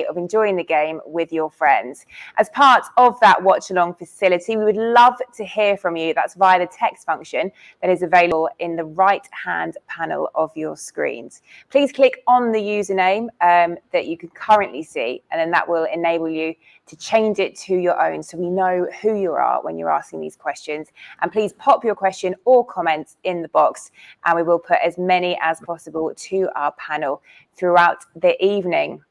of enjoying the game with your friends. As part of that watch along facility, we would love to hear from you. That's via the text function that is available in the right hand panel of your screens. Please click on the username that you can currently see, and then that will enable you to change it to your own so we know who you are when you're asking these questions. And please pop your question or comments in the box, and we will put as many as possible to our panel throughout the evening.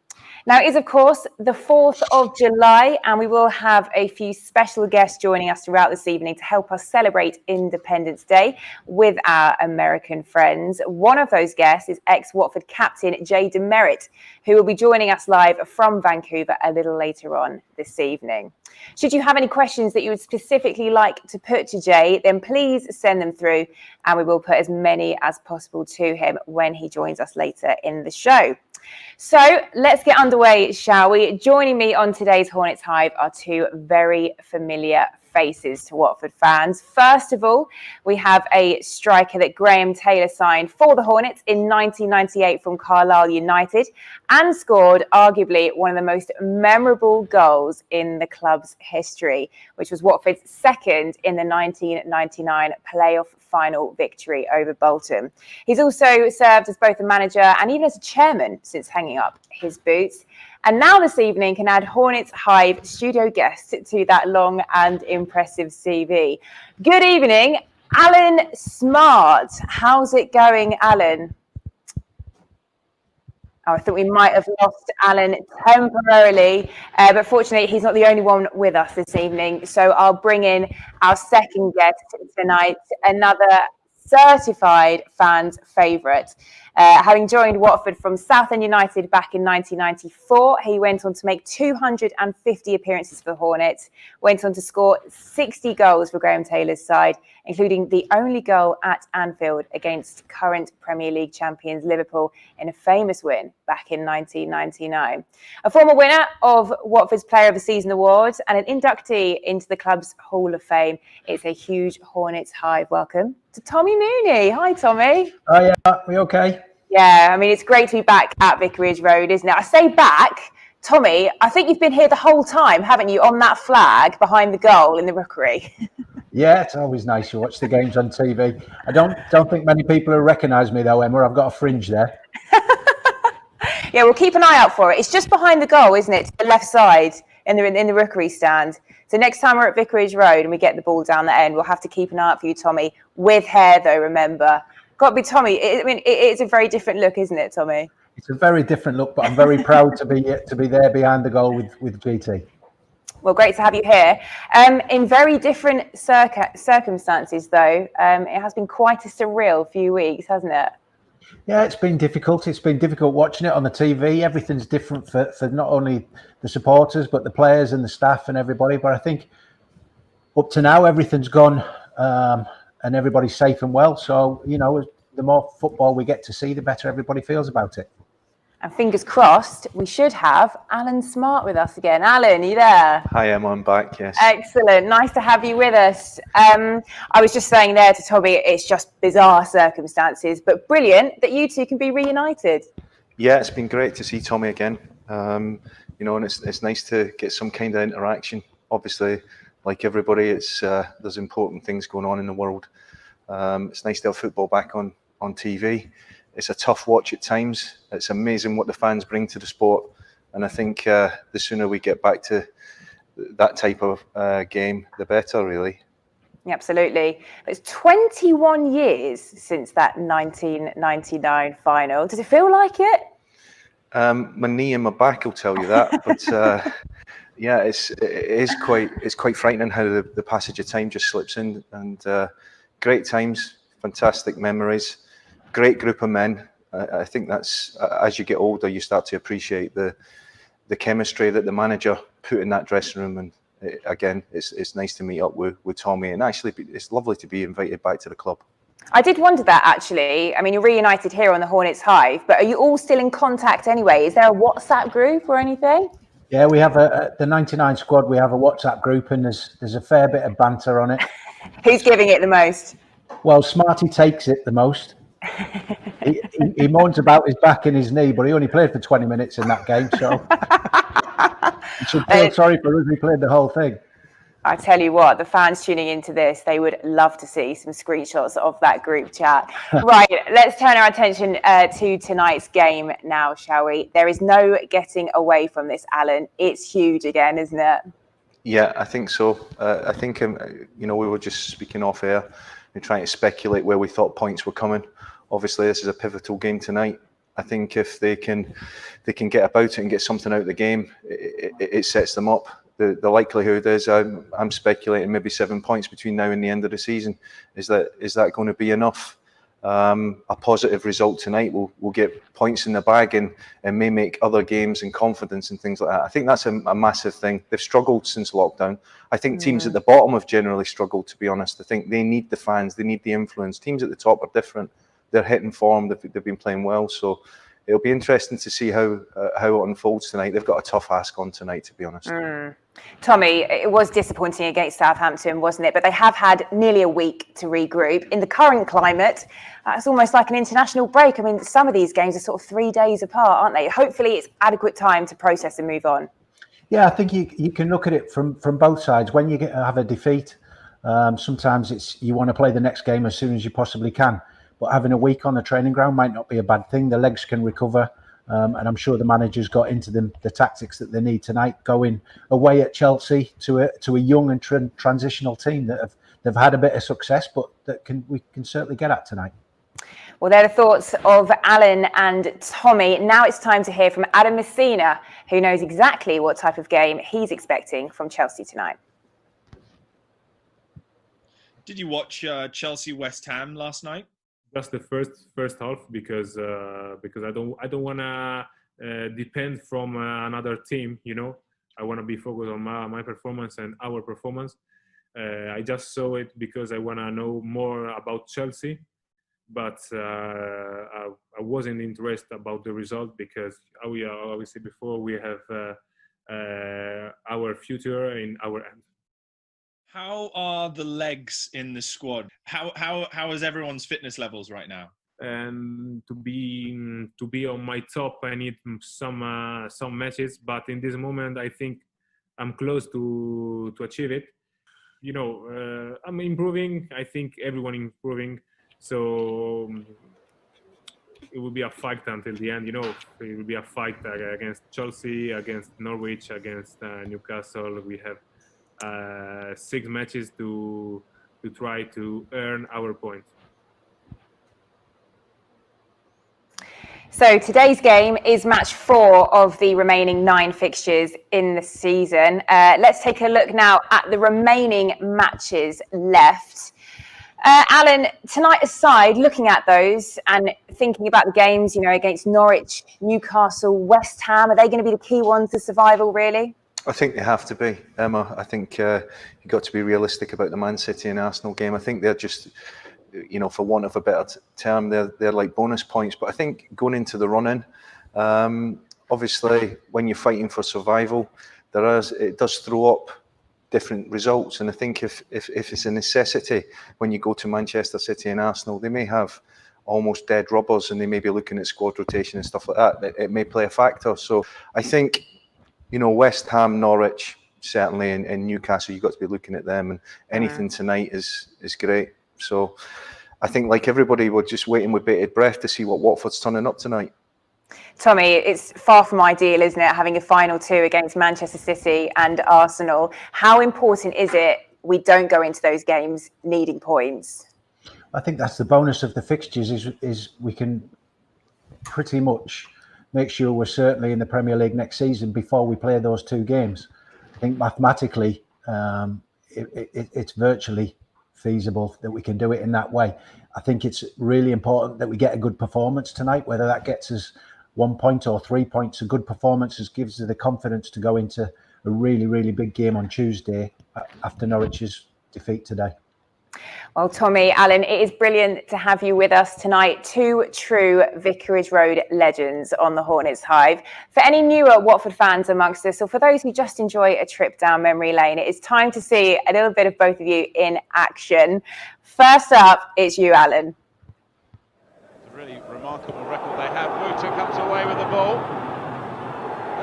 Now, it is, of course, the 4th of July, and we will have a few special guests joining us throughout this evening to help us celebrate Independence Day with our American friends. One of those guests is ex-Watford captain Jay DeMerit, who will be joining us live from Vancouver a little later on this evening. Should you have any questions that you would specifically like to put to Jay, then please send them through, and we will put as many as possible to him when he joins us later in the show. So let's get underway, shall we? Joining me on today's Hornets Hive are two very familiar faces to Watford fans. First of all, we have a striker that Graham Taylor signed for the Hornets in 1998 from Carlisle United and scored arguably one of the most memorable goals in the club's history, which was Watford's second in the 1999 playoff final victory over Bolton. He's also served as both a manager and even as a chairman since hanging up his boots. And now this evening can add Hornets Hive studio guest to that long and impressive CV. Good evening, Allan Smart. How's it going, Allan? Oh, I think we might have lost Allan temporarily, but fortunately he's not the only one with us this evening. So I'll bring in our second guest tonight, another certified fans' favourite. Having joined Watford from Southend United back in 1994, he went on to make 250 appearances for the Hornets, went on to score 60 goals for Graham Taylor's side, including the only goal at Anfield against current Premier League champions Liverpool in a famous win back in 1999. A former winner of Watford's Player of the Season award and an inductee into the club's Hall of Fame. It's a huge Hornets Hive welcome to Tommy Mooney. Hi, Tommy. Oh, yeah. Are we okay? Yeah, I mean, it's great to be back at Vicarage Road, isn't it? I say back, Tommy, I think you've been here the whole time, haven't you, on that flag behind the goal in the Rookery? Yeah, it's always nice to watch the games on TV. I don't think many people will recognise me, though, Emma. I've got a fringe there. Yeah, we'll keep an eye out for it. It's just behind the goal, isn't it? To the left side in the Rookery stand. So next time we're at Vicarage Road and we get the ball down the end, we'll have to keep an eye out for you, Tommy. With hair, though, remember. Got to be Tommy. It's a very different look, isn't it, Tommy? It's a very different look, but I'm very proud to be there behind the goal with GT. Well, great to have you here. In very different circumstances, though, it has been quite a surreal few weeks, hasn't it? Yeah, it's been difficult. It's been difficult watching it on the TV. Everything's different for not only the supporters, but the players and the staff and everybody. But I think up to now, everything's gone and everybody's safe and well. So, you know, the more football we get to see, the better everybody feels about it. And fingers crossed, we should have Allan Smart with us again. Allan, are you there? Hi, Emma, I'm back, yes. Excellent. Nice to have you with us. I was just saying there to Tommy, it's just bizarre circumstances, but brilliant that you two can be reunited. Yeah, it's been great to see Tommy again. You know, and it's nice to get some kind of interaction. Obviously, like everybody, there's important things going on in the world. It's nice to have football back on TV. It's a tough watch at times. It's amazing what the fans bring to the sport. And I think the sooner we get back to that type of game, the better, really. Absolutely. It's 21 years since that 1999 final. Does it feel like it? My knee and my back will tell you that. But yeah, it's quite frightening how the passage of time just slips in. And great times, fantastic memories. Great group of men. I think that's, as you get older, you start to appreciate the chemistry that the manager put in that dressing room. And again, it's nice to meet up with Tommy. And actually, it's lovely to be invited back to the club. I did wonder that, actually. I mean, you're reunited here on the Hornets Hive, but are you all still in contact anyway? Is there a WhatsApp group or anything? Yeah, we have the 99 squad. We have a WhatsApp group, and there's a fair bit of banter on it. Who's giving it the most? Well, Smarty takes it the most. He moans about his back and his knee, but he only played for 20 minutes in that game, so you should feel sorry for us. He played the whole thing. I tell you what, the fans tuning into this, they would love to see some screenshots of that group chat. Right, let's turn our attention to tonight's game now, shall we? There is no getting away from this, Allan. It's huge again, isn't it? Yeah, I think so. I think, we were just speaking off air and trying to speculate where we thought points were coming. Obviously, this is a pivotal game tonight. I think if they can get about it and get something out of the game, it sets them up. The likelihood is, I'm speculating maybe 7 points between now and the end of the season. Is that going to be enough? A positive result tonight will get points in the bag and may make other games and confidence and things like that. I think that's a massive thing. They've struggled since lockdown. I think teams at the bottom have generally struggled, to be honest. I think they need the fans, they need the influence. Teams at the top are different. They're hitting form. They've been playing well. So it'll be interesting to see how it unfolds tonight. They've got a tough ask on tonight, to be honest. Tommy, it was disappointing against Southampton, wasn't it? But they have had nearly a week to regroup. In the current climate, it's almost like an international break. I mean, some of these games are sort of 3 days apart, aren't they? Hopefully it's adequate time to process and move on. Yeah, I think you can look at it from both sides. When you have a defeat, sometimes you want to play the next game as soon as you possibly can. But having a week on the training ground might not be a bad thing. The legs can recover. And I'm sure the manager's got into the tactics that they need tonight, going away at Chelsea to a young and transitional team that they've had a bit of success, but we can certainly get at tonight. Well, they're the thoughts of Allan and Tommy. Now it's time to hear from Adam Messina, who knows exactly what type of game he's expecting from Chelsea tonight. Did you watch Chelsea West Ham last night? Just the first half because I don't want to depend from another team. I want to be focused on my performance and our performance. I just saw it because I want to know more about Chelsea, but I wasn't interested about the result because we are obviously before we have our future in our hands. How are the legs in the squad? How is everyone's fitness levels right now? And to be on my top, I need some matches. But in this moment, I think I'm close to achieve it. I'm improving. I think everyone improving. So it will be a fight until the end. It will be a fight against Chelsea, against Norwich, against Newcastle. We have 6 matches to try to earn our points. So today's game is match 4 of the remaining 9 fixtures in the season. Let's take a look now at the remaining matches left. Allan, tonight aside, looking at those and thinking about the games, against Norwich, Newcastle, West Ham, are they going to be the key ones to survival, really? I think they have to be, Emma. I think you've got to be realistic about the Man City and Arsenal game. I think they're just, for want of a better term, they're like bonus points. But I think going into the run-in, obviously, when you're fighting for survival, it does throw up different results. And I think if it's a necessity, when you go to Manchester City and Arsenal, they may have almost dead rubbers and they may be looking at squad rotation and stuff like that. It may play a factor. So I think, West Ham, Norwich, certainly, and Newcastle, you've got to be looking at them. And anything tonight is great. So I think, like everybody, we're just waiting with bated breath to see what Watford's turning up tonight. Tommy, it's far from ideal, isn't it, having a final 2 against Manchester City and Arsenal. How important is it we don't go into those games needing points? I think that's the bonus of the fixtures is we can pretty much make sure we're certainly in the Premier League next season before we play those 2 games. I think mathematically it's virtually feasible that we can do it in that way. I think it's really important that we get a good performance tonight, whether that gets us 1 point or 3 points. A good performance gives us the confidence to go into a really, really big game on Tuesday after Norwich's defeat today. Well, Tommy, Allan, it is brilliant to have you with us tonight. 2 true Vicarage Road legends on the Hornets Hive. For any newer Watford fans amongst us, or for those who just enjoy a trip down memory lane, it is time to see a little bit of both of you in action. First up, it's you, Allan. Really remarkable record they have. Wouter comes away with the ball.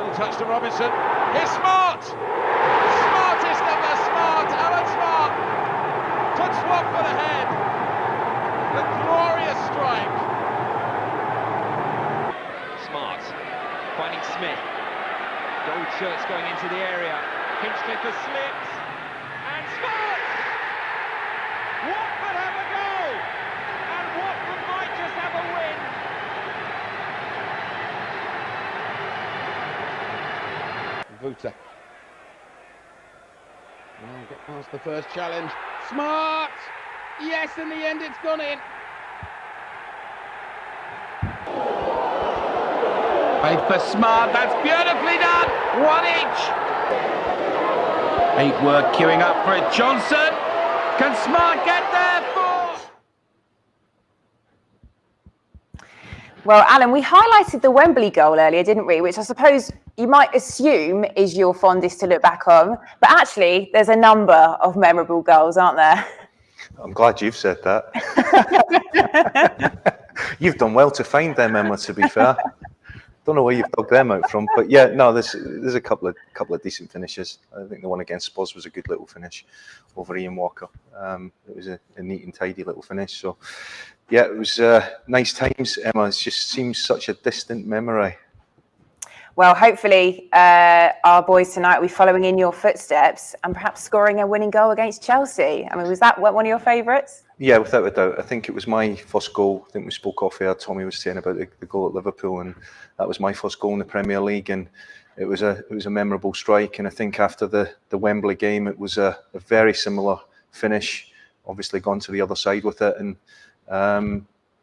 Little touch to Robinson. Here's Smart! Smartest of the smart! Allan Smart puts Watford ahead. The glorious strike. Smart finding Smith. Gold shirts going into the area. Hinchcliffe slips. And Smart! Watford have a goal! And Watford might just have a win. Wouter. Well, get past the first challenge. Smart! Yes, in the end it's gone in. Played for Smart, that's beautifully done! 1 inch! 8 were queuing up for it. Johnson! Can Smart get there? 4! Well, Alan, we highlighted the Wembley goal earlier, didn't we? Which I suppose you might assume is your fondest to look back on. But actually, there's a number of memorable goals, aren't there? I'm glad you've said that. You've done well to find them, Emma, to be fair. Don't know where you've dug them out from, but yeah, no, there's a couple of decent finishes. I think the one against Spurs was a good little finish over Ian Walker. It was a neat and tidy little finish. So yeah, it was nice times, Emma. It just seems such a distant memory. Well, hopefully our boys tonight will be following in your footsteps and perhaps scoring a winning goal against Chelsea. I mean, was that one of your favourites? Yeah, without a doubt. I think it was my first goal. I think we spoke off air. Tommy was saying about the goal at Liverpool, and that was my first goal in the Premier League, and it was a memorable strike. And I think after the Wembley game, it was a very similar finish. Obviously, gone to the other side with it, and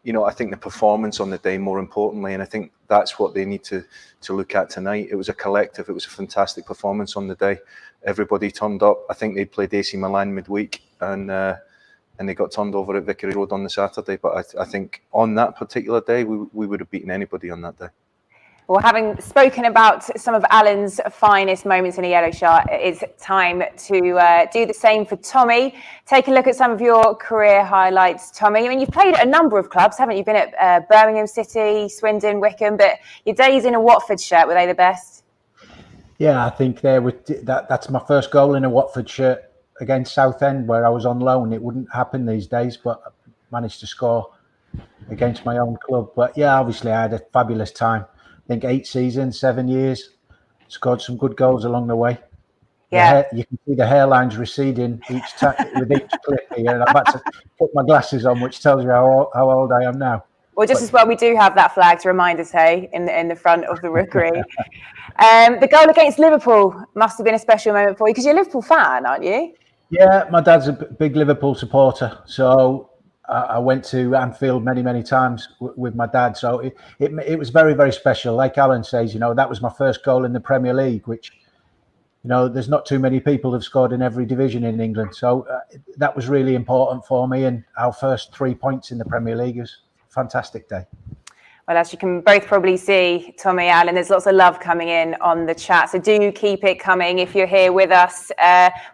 you know, I think the performance on the day, more importantly, and I think that's what they need to look at tonight. It was a collective. It was a fantastic performance on the day. Everybody turned up. I think they played AC Milan midweek, and they got turned over at Vicarage Road on the Saturday. But I think on that particular day, we would have beaten anybody on that day. Well, having spoken about some of Alan's finest moments in a yellow shirt, it's time to do the same for Tommy. Take a look at some of your career highlights, Tommy. I mean, you've played at a number of clubs, haven't you? You've been at Birmingham City, Swindon, Wickham, but your days in a Watford shirt, were they the best? Yeah, I think that's my first goal in a Watford shirt against Southend, where I was on loan. It wouldn't happen these days, but I managed to score against my own club. But yeah, obviously I had a fabulous time. I think 8 seasons, 7 years, scored some good goals along the way. Yeah, you can see the hairlines receding with each clip here, and I've had to put my glasses on, which tells you how old I am now. Well, just as well, we do have that flag to remind us, hey, in the front of the rookery. The goal against Liverpool must have been a special moment for you because you're a Liverpool fan, aren't you? Yeah, my dad's a big Liverpool supporter, so I went to Anfield many times with my dad. So it was very, very special. Like Allan says, you know, that was my first goal in the Premier League, which, you know, there's not too many people who've scored in every division in England. So that was really important for me. And our first 3 points in the Premier League was a fantastic day. Well, as you can both probably see, Tommy, Allan, there's lots of love coming in on the chat. So do keep it coming if you're here with us.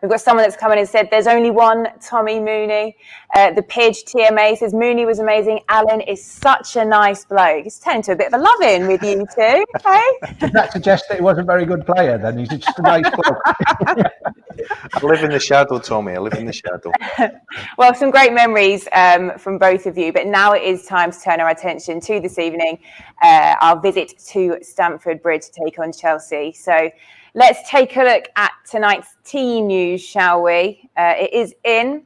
We've got someone that's come in and said, there's only one Tommy Mooney. The Pidge TMA says, Mooney was amazing. Allan is such a nice bloke. It's turned into a bit of a love-in with you two. Okay. Does that suggest that he wasn't a very good player then? He's just a nice bloke. I live in the shadow, Tommy. I live in the shadow. Well, some great memories from both of you. But now it is time to turn our attention to this evening, our visit to Stamford Bridge to take on Chelsea. So let's take a look at tonight's team news, shall we? It is in.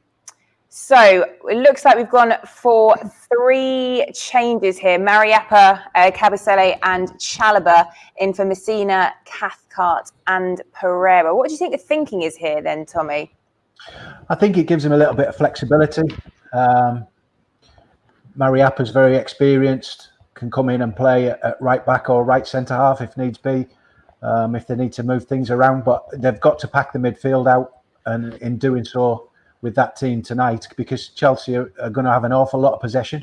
So it looks like we've gone for 3 changes here. Mariappa, Kabasele and Chalobah in for Messina, Cathcart and Pereyra. What do you think the thinking is here then, Tommy? I think it gives him a little bit of flexibility. Mariappa's very experienced, can come in and play at right back or right centre half if needs be, if they need to move things around. But they've got to pack the midfield out, and in doing so, with that team tonight, because Chelsea are going to have an awful lot of possession,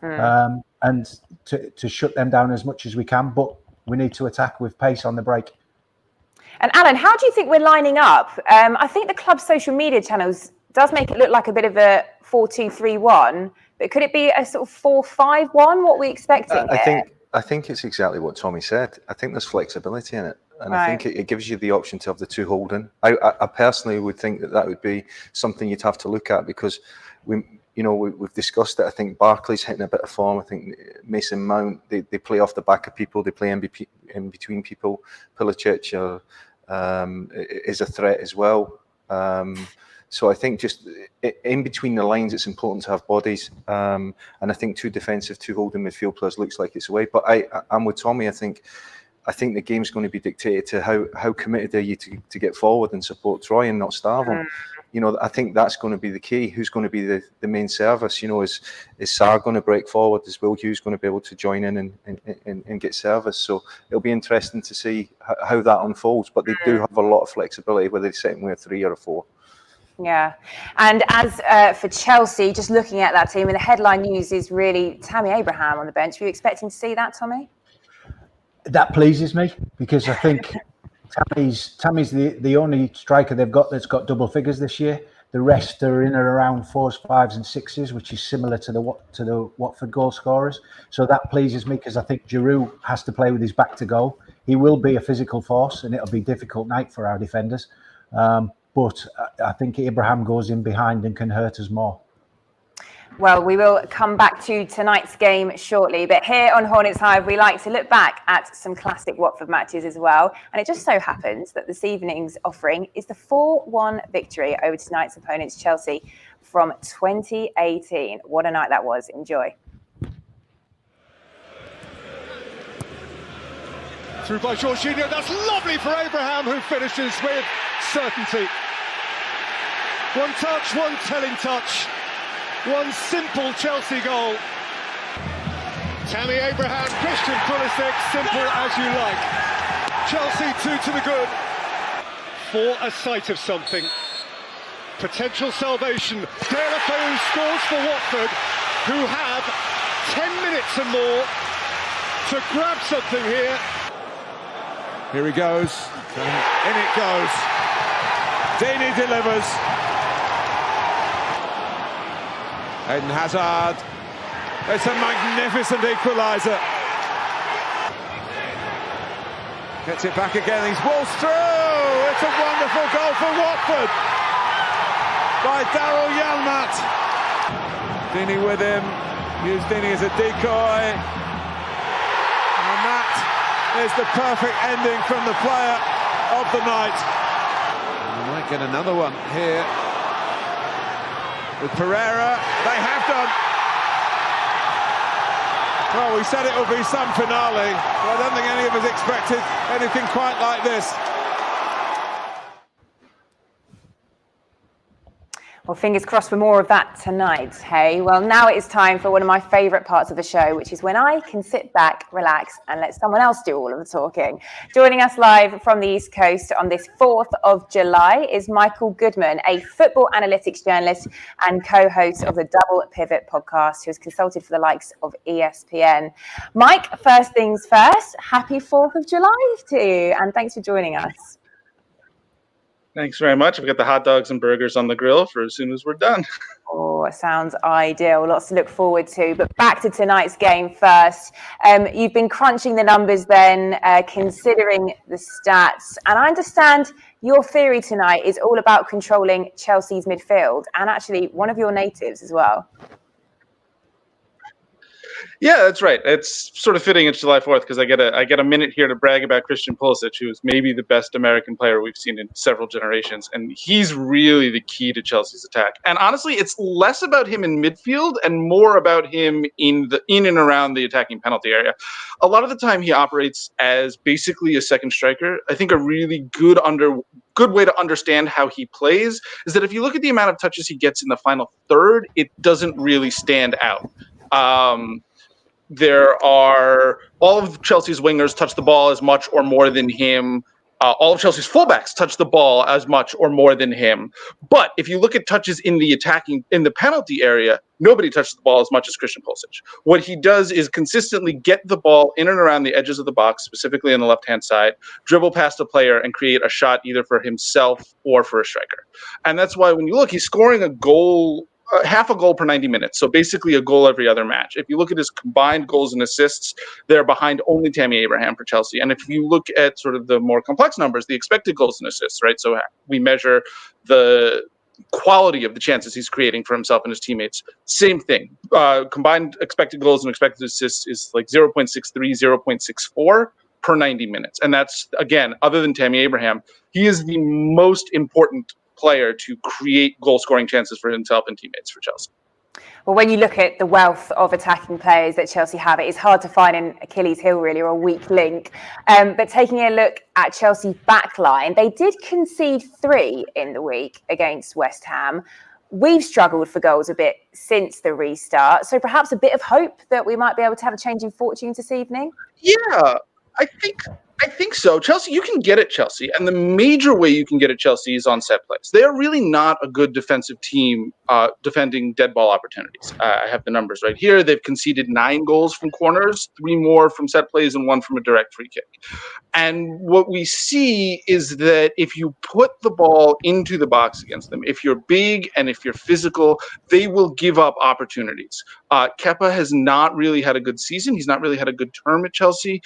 and to shut them down as much as we can, but we need to attack with pace on the break. And Allan, how do you think we're lining up? I think the club's social media channels does make it look like a bit of a 4-2-3-1, but could it be a sort of 4-5-1? What are we expecting here? I think it's exactly what Tommy said. I think there's flexibility in it. And right. I think it gives you the option to have the two holding. I personally would think that would be something you'd have to look at, because we've discussed it. I think Barkley's hitting a bit of form. I think Mason Mount, they play off the back of people. They play in between people. Pulisic is a threat as well. So I think just in between the lines, it's important to have bodies. And I think two defensive, two holding midfield players looks like it's a way. But I'm with Tommy. I think the game's going to be dictated to how committed are you to get forward and support Troy and not starve them. I think that's going to be the key. Who's going to be the main service? Is Sarr going to break forward? Is Will Hughes going to be able to join in and get service? So it'll be interesting to see how that unfolds. But they do have a lot of flexibility, whether they're setting with a 3 or a 4. Yeah. And as for Chelsea, just looking at that team, and the headline news is really Tammy Abraham on the bench. Were you expecting to see that, Tommy? That pleases me, because I think Tammy's the only striker they've got that's got double figures this year. The rest are in and around 4s, 5s and 6s, which is similar to the Watford goal scorers. So that pleases me, because I think Giroud has to play with his back to goal. He will be a physical force, and it'll be a difficult night for our defenders. But I think Abraham goes in behind and can hurt us more. Well, we will come back to tonight's game shortly, but here on Hornets Hive, we like to look back at some classic Watford matches as well. And it just so happens that this evening's offering is the 4-1 victory over tonight's opponents, Chelsea, from 2018. What a night that was. Enjoy. Through by Jorginho, that's lovely for Abraham, who finishes with certainty. One touch, one telling touch. One simple Chelsea goal. Tammy Abraham, Christian Pulisic, simple as you like. Chelsea 2 to the good. For a sight of something. Potential salvation. Deulofeu scores for Watford, who have 10 minutes and more to grab something here. Here he goes. In it goes. Deeney delivers. Eden Hazard, it's a magnificent equaliser. Gets it back again, he's waltzed through! It's a wonderful goal for Watford by Daryl Yalmat. Deeney with him, used Deeney as a decoy. And that is the perfect ending from the player of the night. We might get another one here. With Pereyra, they have done. Well, we said it would be some finale, but I don't think any of us expected anything quite like this. Well, fingers crossed for more of that tonight, hey? Well, now it is time for one of my favourite parts of the show, which is when I can sit back, relax, and let someone else do all of the talking. Joining us live from the East Coast on this 4th of July is Michael Goodman, a football analytics journalist and co-host of the Double Pivot podcast, who has consulted for the likes of ESPN. Mike, first things first, happy 4th of July to you, and thanks for joining us. Thanks very much. We've got the hot dogs and burgers on the grill for as soon as we're done. Oh, it sounds ideal. Lots to look forward to. But back to tonight's game first. You've been crunching the numbers then, considering the stats. And I understand your theory tonight is all about controlling Chelsea's midfield, and actually one of your natives as well. Yeah, that's right. It's sort of fitting it's July 4th because I get a minute here to brag about Christian Pulisic, who's maybe the best American player we've seen in several generations, and he's really the key to Chelsea's attack. And honestly, it's less about him in midfield and more about him in and around the attacking penalty area. A lot of the time, he operates as basically a second striker. I think a really good way to understand how he plays is that if you look at the amount of touches he gets in the final third, it doesn't really stand out. There are all of Chelsea's wingers touch the ball as much or more than him All of Chelsea's fullbacks touch the ball as much or more than him. But if you look at touches in the penalty area, nobody touches the ball as much as Christian Pulisic. What he does is consistently get the ball in and around the edges of the box, specifically on the left-hand side, dribble past a player and create a shot either for himself or for a striker. And that's why when you look, he's scoring a goal, half a goal per 90 minutes. So basically a goal every other match. If you look at his combined goals and assists, they're behind only Tammy Abraham for Chelsea. And if you look at sort of the more complex numbers, the expected goals and assists, right? So we measure the quality of the chances he's creating for himself and his teammates. Same thing. Combined expected goals and expected assists is like 0.63, 0.64 per 90 minutes. And that's, again, other than Tammy Abraham, he is the most important player to create goal-scoring chances for himself and teammates for Chelsea. Well, when you look at the wealth of attacking players that Chelsea have, it is hard to find an Achilles heel, really, or a weak link. But taking a look at Chelsea's backline, they did concede 3 in the week against West Ham. We've struggled for goals a bit since the restart. So perhaps a bit of hope that we might be able to have a change in fortunes this evening? Yeah, I think so. Chelsea, you can get at Chelsea, and the major way you can get at Chelsea is on set plays. They are really not a good defensive team defending dead ball opportunities. I have the numbers right here. They've conceded 9 goals from corners, 3 more from set plays, and 1 from a direct free kick. And what we see is that if you put the ball into the box against them, if you're big and if you're physical, they will give up opportunities. Kepa has not really had a good season. He's not really had a good term at Chelsea.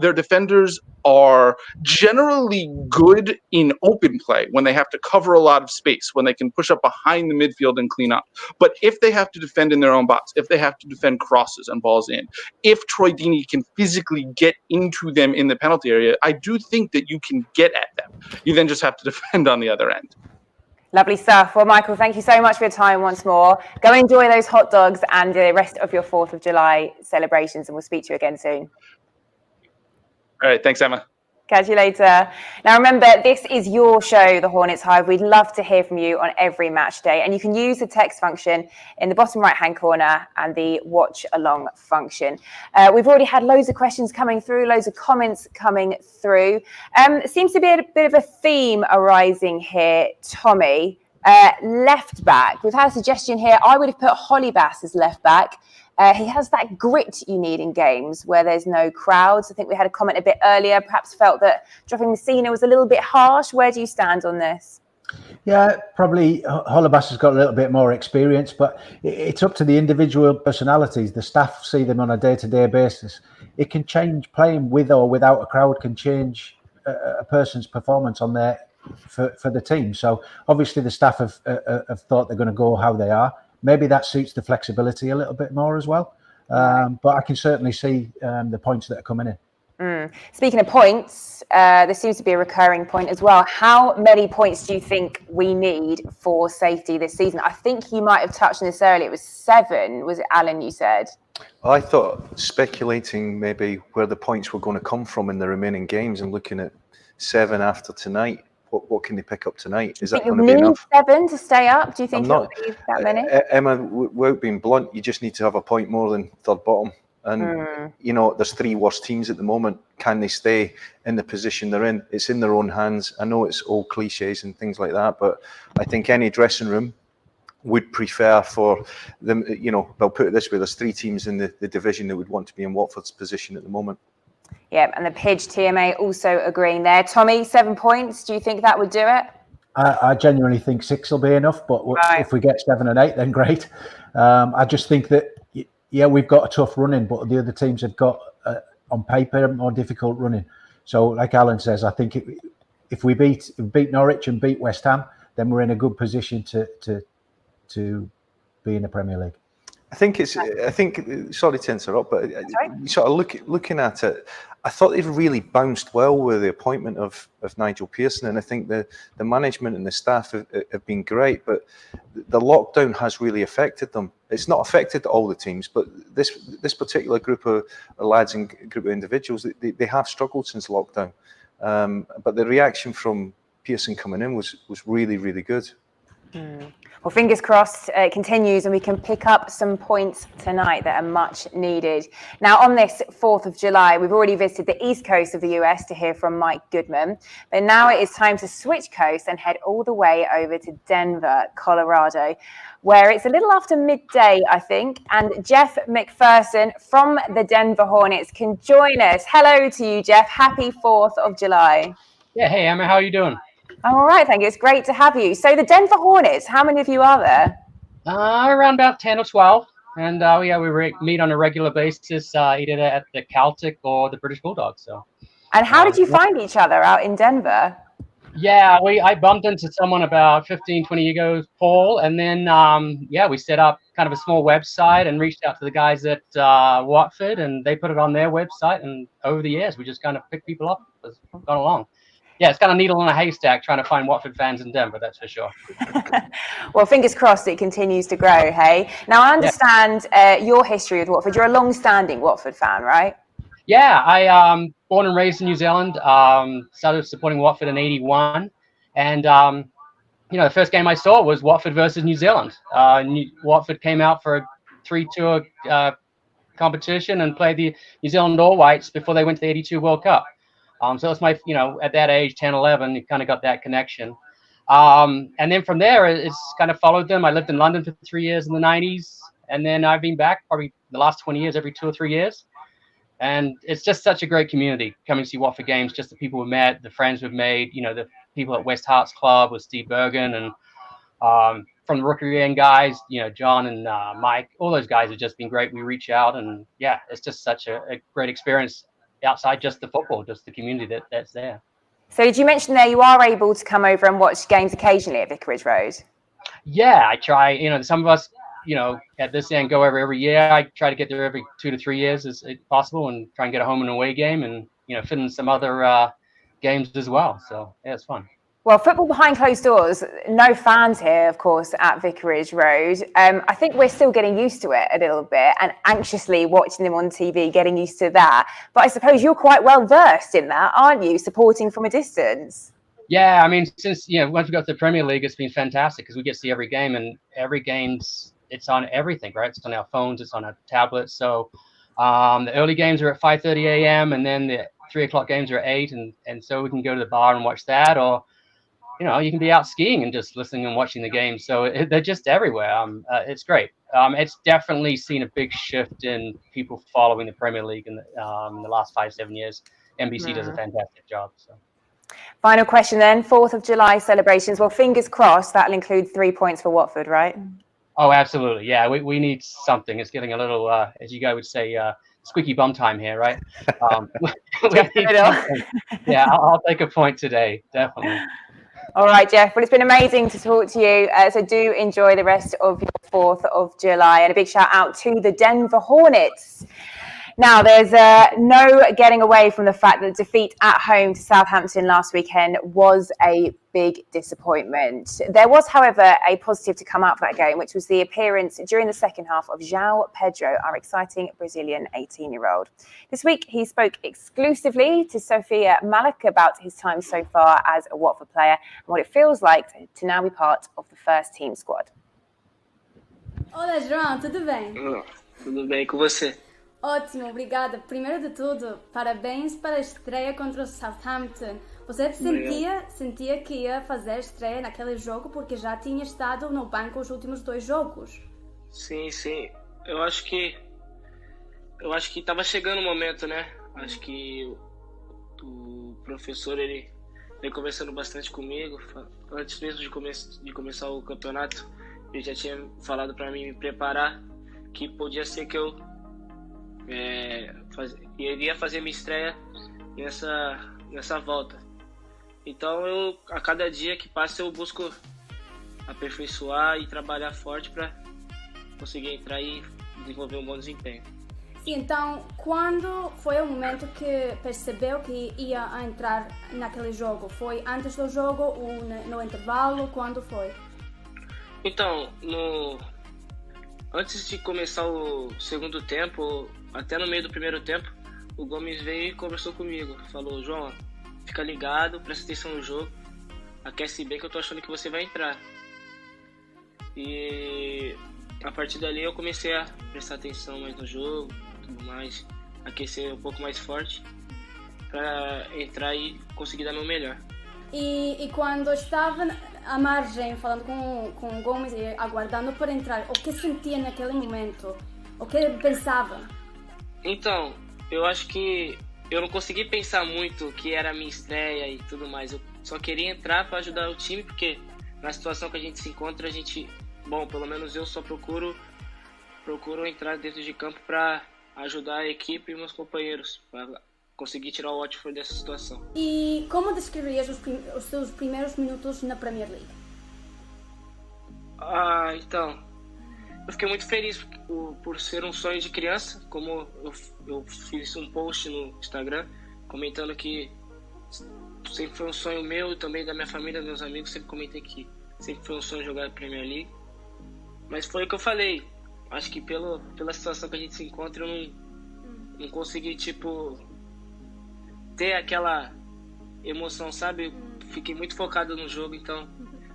Their defenders are generally good in open play when they have to cover a lot of space, when they can push up behind the midfield and clean up. But if they have to defend in their own box, if they have to defend crosses and balls in, if Troy Deeney can physically get into them in the penalty area, I do think that you can get at them. You then just have to defend on the other end. Lovely stuff. Well, Michael, thank you so much for your time once more. Go enjoy those hot dogs and the rest of your 4th of July celebrations, and we'll speak to you again soon. All right. Thanks, Emma. Catch you later. Now, remember, this is your show, the Hornets Hive. We'd love to hear from you on every match day, and you can use the text function in the bottom right-hand corner and the watch along function. We've already had loads of questions coming through, loads of comments coming through. It seems to be a bit of a theme arising here, Tommy. Left back. We've had a suggestion here. I would have put Hollybass as left back. He has that grit you need in games where there's no crowds. I think we had a comment a bit earlier, perhaps felt that dropping Messina was a little bit harsh. Where do you stand on this? Yeah, probably Hollybass has got a little bit more experience, but it's up to the individual personalities. The staff see them on a day-to-day basis. It can change. Playing with or without a crowd can change a person's performance on there for the team. So obviously the staff have thought they're going to go how they are. Maybe that suits the flexibility a little bit more as well. But I can certainly see the points that are coming in. Speaking of points, there seems to be a recurring point as well. How many points do you think we need for safety this season? I think you might have touched on this earlier. It was 7. Was it, Allan, you said? I thought speculating maybe where the points were going to come from in the remaining games and looking at 7 after tonight. What can they pick up tonight? Is that going to be enough? 7 to stay up? Do you think it'll be that many? Emma, without being blunt, you just need to have a point more than third bottom. And, you know, there's 3 worst teams at the moment. Can they stay in the position they're in? It's in their own hands. I know it's old cliches and things like that, but I think any dressing room would prefer for them, you know, I'll put it this way, there's 3 teams in the division that would want to be in Watford's position at the moment. Yeah, and the Pidge TMA also agreeing there. Tommy, 7 points. Do you think that would do it? I genuinely think 6 will be enough, but if we get 7 and 8, then great. I just think that, yeah, we've got a tough running, but the other teams have got, on paper, more difficult running. So, like Allan says, I think if we beat Norwich and beat West Ham, then we're in a good position to be in the Premier League. I think sorry to interrupt, but sort of looking at it, I thought they've really bounced well with the appointment of Nigel Pearson, and I think the management and the staff have been great, but the lockdown has really affected them. It's not affected all the teams, but this particular group of lads and group of individuals, they have struggled since lockdown. But the reaction from Pearson coming in was really, really good. Well, fingers crossed it continues and we can pick up some points tonight that are much needed. Now, on this 4th of July, we've already visited the east coast of the US to hear from Mike Goodman. But now it is time to switch coast and head all the way over to Denver, Colorado, where it's a little after midday, I think. And Jeff McPherson from the Denver Hornets can join us. Hello to you, Jeff. Happy 4th of July. Yeah, hey, Emma, how are you doing? I'm all right, thank you. It's great to have you. So the Denver Hornets, how many of you are there? Around about 10 or 12. And we meet on a regular basis, either at the Celtic or the British Bulldogs. So. And how did you find each other out in Denver? Yeah, I bumped into someone about 15, 20 years ago, Paul. And then, we set up kind of a small website and reached out to the guys at Watford, and they put it on their website. And over the years, we just kind of picked people up as we've gone along. Yeah, it's kind of needle in a haystack trying to find Watford fans in Denver, that's for sure. Well, fingers crossed it continues to grow, hey? Now, I understand your history with Watford. You're a long-standing Watford fan, right? Yeah, I born and raised in New Zealand, started supporting Watford in 81. And, the first game I saw was Watford versus New Zealand. Watford came out for a 3-tour competition and played the New Zealand All Whites before they went to the 82 World Cup. So it's my, at that age, 10, 11, you kind of got that connection. And then from there, it's kind of followed them. I lived in London for 3 years in the 90s. And then I've been back probably the last 20 years, every 2 or 3 years. And it's just such a great community coming to see Watford games, just the people we've met, the friends we've made, the people at West Hearts Club with Steve Bergen and from the Rookery End guys, John and Mike, all those guys have just been great. We reach out and it's just such a great experience outside just the football, just the community that's there. So did you mention there you are able to come over and watch games occasionally at Vicarage Road? Yeah, I try. Some of us, at this end go over every year. I try to get there every 2 to 3 years as possible and try and get a home and away game and, fit in some other games as well. So, yeah, it's fun. Well, football behind closed doors, no fans here, of course, at Vicarage Road. I think we're still getting used to it a little bit and anxiously watching them on TV, getting used to that. But I suppose you're quite well versed in that, aren't you, supporting from a distance? Yeah, I mean, since, once we got to the Premier League, it's been fantastic because we get to see every game and every game's, it's on everything, right? It's on our phones, it's on our tablets. So the early games are at 5:30 a.m. and then the 3 o'clock games are at 8. And so we can go to the bar and watch that, or you can be out skiing and just listening and watching the game. So they're just everywhere. It's great. It's definitely seen a big shift in people following the Premier League in the last 5-7 years. NBC does a fantastic job. So. Final question then, 4th of July celebrations. Well, fingers crossed that'll include 3 points for Watford, right? Oh, absolutely. Yeah, we need something. It's getting a little, as you guys would say, squeaky bum time here, right? Yeah, I'll take a point today, definitely. All right, Jeff. Well, it's been amazing to talk to you. So do enjoy the rest of your 4th of July. And a big shout out to the Denver Hornets. Now, there's no getting away from the fact that the defeat at home to Southampton last weekend was a big disappointment. There was, however, a positive to come out of that game, which was the appearance during the second half of João Pedro, our exciting Brazilian 18-year-old. This week, he spoke exclusively to Sophia Malik about his time so far as a Watford player and what it feels like to now be part of the first team squad. Olá, João, tudo bem? Tudo bem com você? Ótimo, obrigada. Primeiro de tudo, parabéns para a estreia contra o Southampton. Você sentia que ia fazer estreia naquele jogo porque já tinha estado no banco os últimos 2 jogos? Sim. Eu acho que estava chegando o momento, né? Acho que o professor ele vem conversando bastante comigo antes mesmo de começar o campeonato. Ele já tinha falado para mim me preparar que podia ser que eu iria fazer minha estreia nessa volta. Então a cada dia que passa eu busco aperfeiçoar e trabalhar forte para conseguir entrar e desenvolver um bom desempenho. Então, quando foi o momento que percebeu que ia entrar naquele jogo? Foi antes do jogo ou no intervalo? Quando foi? Então, antes de começar o segundo tempo, até no meio do primeiro tempo, o Gomes veio e conversou comigo. Falou, João, fica ligado, presta atenção no jogo, aquece bem que eu tô achando que você vai entrar. E a partir dali eu comecei a prestar atenção mais no jogo, tudo mais, aquecer um pouco mais forte para entrar e conseguir dar meu melhor. E quando estava à margem, falando com o Gomes e aguardando para entrar, o que sentia naquele momento? O que pensava? Então, eu acho que eu não consegui pensar muito que era a minha estreia e tudo mais. Eu só queria entrar para ajudar o time, porque na situação que a gente se encontra, pelo menos eu só procuro entrar dentro de campo para ajudar a equipe e meus companheiros, para conseguir tirar o Watford dessa situação. E como descreverias os seus primeiros minutos na Premier League? Então, eu fiquei muito feliz por ser um sonho de criança, como eu fiz um post no Instagram comentando que sempre foi um sonho meu e também da minha família, dos meus amigos, sempre comentei que sempre foi um sonho jogar a Premier League. Mas foi o que eu falei, acho que pela situação que a gente se encontra, eu não consegui, ter aquela emoção, sabe? Fiquei muito focado no jogo, então,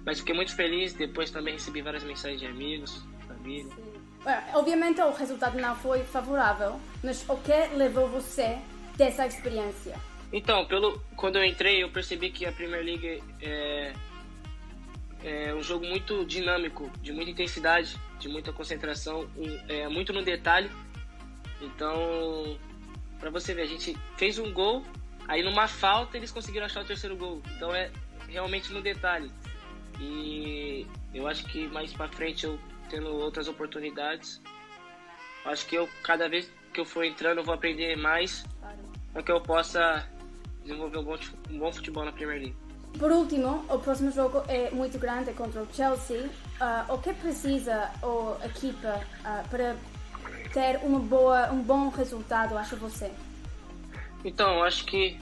mas fiquei muito feliz. Depois também recebi várias mensagens de amigos, família. Obviamente o resultado não foi favorável, mas o que levou você dessa experiência? Então, quando eu entrei, eu percebi que a Premier League é um jogo muito dinâmico, de muita intensidade, de muita concentração, muito no detalhe. Então, para você ver, a gente fez um gol, aí numa falta eles conseguiram achar o terceiro gol. Então é realmente no detalhe. E eu acho que mais para frente, eu tendo outras oportunidades, acho que cada vez que eu for entrando, eu vou aprender mais para que eu possa desenvolver um bom futebol na Premier League. Por último, o próximo jogo é muito grande, contra o Chelsea. O que precisa a equipa para ter um bom resultado, acha você? Então, acho que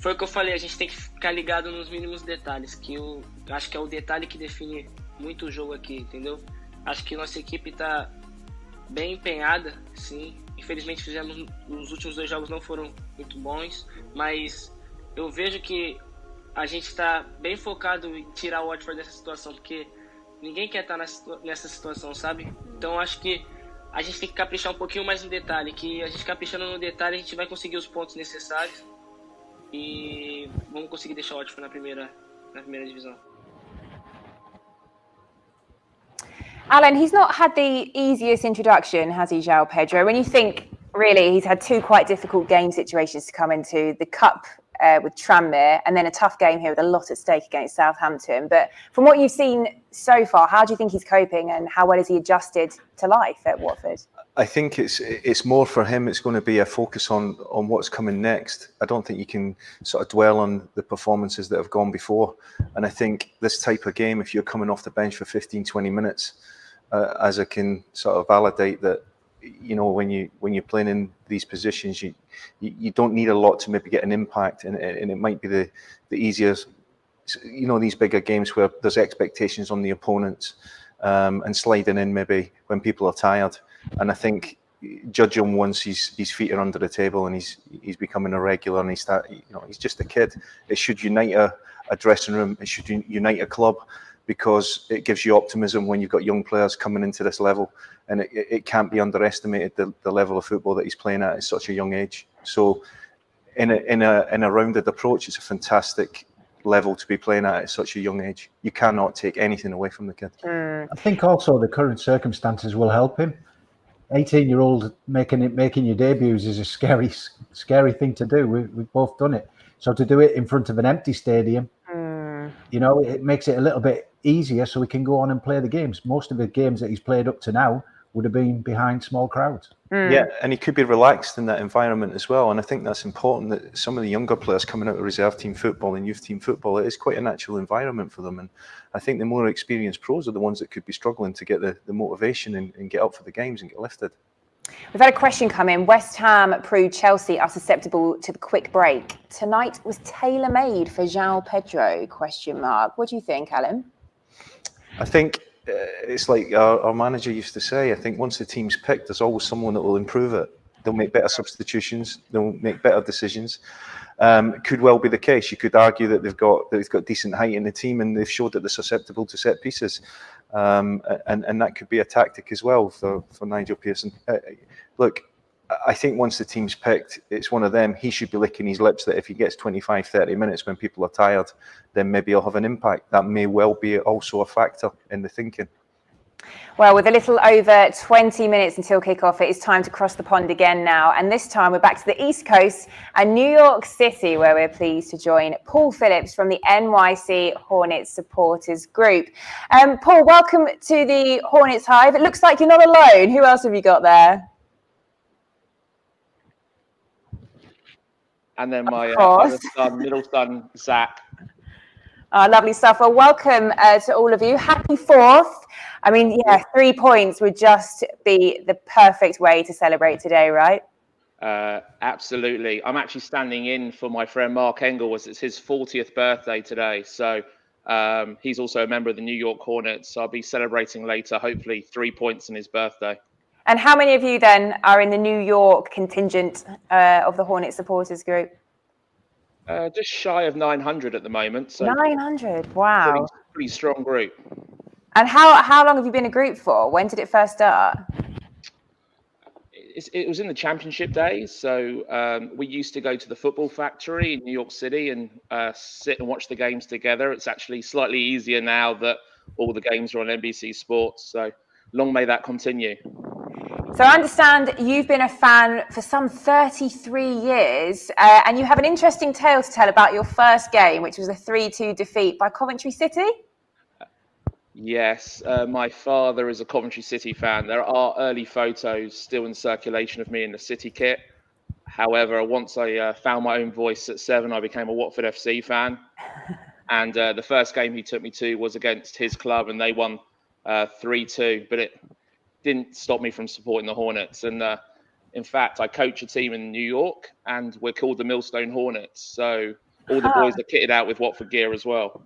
foi o que eu falei, a gente tem que ficar ligado nos mínimos detalhes, que eu acho que é o detalhe que define muito o jogo aqui, entendeu? Acho que nossa equipe está bem empenhada, sim. Infelizmente os últimos 2 jogos não foram muito bons, mas eu vejo que a gente está bem focado em tirar o Watford dessa situação, porque ninguém quer estar nessa situação, sabe? Então acho que a gente tem que caprichar um pouquinho mais no detalhe, que a gente caprichando no detalhe, a gente vai conseguir os pontos necessários e vamos conseguir deixar o Watford na primeira divisão. Allan, he's not had the easiest introduction, has he, Joao Pedro? When you think, really, he's had 2 quite difficult game situations to come into, the Cup with Tranmere, and then a tough game here with a lot at stake against Southampton. But from what you've seen so far, how do you think he's coping, and how well has he adjusted to life at Watford? I think it's more for him. It's going to be a focus on what's coming next. I don't think you can sort of dwell on the performances that have gone before. And I think this type of game, if you're coming off the bench for 15, 20 minutes, as I can sort of validate that, you know, when you're playing in these positions, you don't need a lot to maybe get an impact, and it might be the easiest, you know, these bigger games where there's expectations on the opponents, and sliding in maybe when people are tired. And I think judge him once his feet are under the table and he's becoming a regular, and he's just a kid. It should unite a dressing room. It should unite a club, because it gives you optimism when you've got young players coming into this level, and it can't be underestimated the level of football that he's playing at such a young age. So in a rounded approach, it's a fantastic level to be playing at such a young age. You cannot take anything away from the kid. I think also the current circumstances will help him. 18-year-old making your debuts is a scary thing to do. We've both done it. So to do it in front of an empty stadium, you know, it makes it a little bit easier, so he can go on and play the games. Most of the games that he's played up to now would have been behind small crowds. Yeah, and he could be relaxed in that environment as well. And I think that's important, that some of the younger players coming out of reserve team football and youth team football, it is quite a natural environment for them. And I think the more experienced pros are the ones that could be struggling to get the motivation and get up for the games and get lifted. We've had a question come in. West Ham proved Chelsea are susceptible to the quick break. Tonight was tailor-made for João Pedro, ? What do you think, Allan? I think it's like our manager used to say, I think once the team's picked, there's always someone that will improve it. They'll make better substitutions. They'll make better decisions. It could well be the case. You could argue that they've got decent height in the team, and they've showed that they're susceptible to set pieces. and that could be a tactic as well for Nigel Pearson. Look, I think once the team's picked, it's one of them. He should be licking his lips that if he gets 25, 30 minutes when people are tired, then maybe he'll have an impact. That may well be also a factor in the thinking. Well, with a little over 20 minutes until kickoff, it is time to cross the pond again now. And this time we're back to the East Coast and New York City, where we're pleased to join Paul Phillips from the NYC Hornets supporters group. Paul, welcome to the Hornets Hive. It looks like you're not alone. Who else have you got there? And then my middle son, Zach. Lovely stuff. Well, welcome to all of you. Happy 4th. I mean, yeah, 3 points would just be the perfect way to celebrate today, right? Absolutely. I'm actually standing in for my friend Mark Engel. It's his 40th birthday today. So he's also a member of the New York Hornets. So I'll be celebrating later, hopefully 3 points on his birthday. And how many of you then are in the New York contingent of the Hornet supporters group? Just shy of 900 at the moment. So 900, wow. Pretty strong group. And how long have you been a group for? When did it first start? It was in the championship days. So we used to go to the Football Factory in New York City and sit and watch the games together. It's actually slightly easier now that all the games are on NBC Sports. So long may that continue. So I understand you've been a fan for some 33 years and you have an interesting tale to tell about your first game, which was a 3-2 defeat by Coventry City. Yes, my father is a Coventry City fan. There are early photos still in circulation of me in the City kit. However, once I found my own voice at 7, I became a Watford FC fan. And the first game he took me to was against his club and they won 3-2. But it didn't stop me from supporting the Hornets. And in fact, I coach a team in New York and we're called the Millstone Hornets. So all the boys are kitted out with Watford gear as well.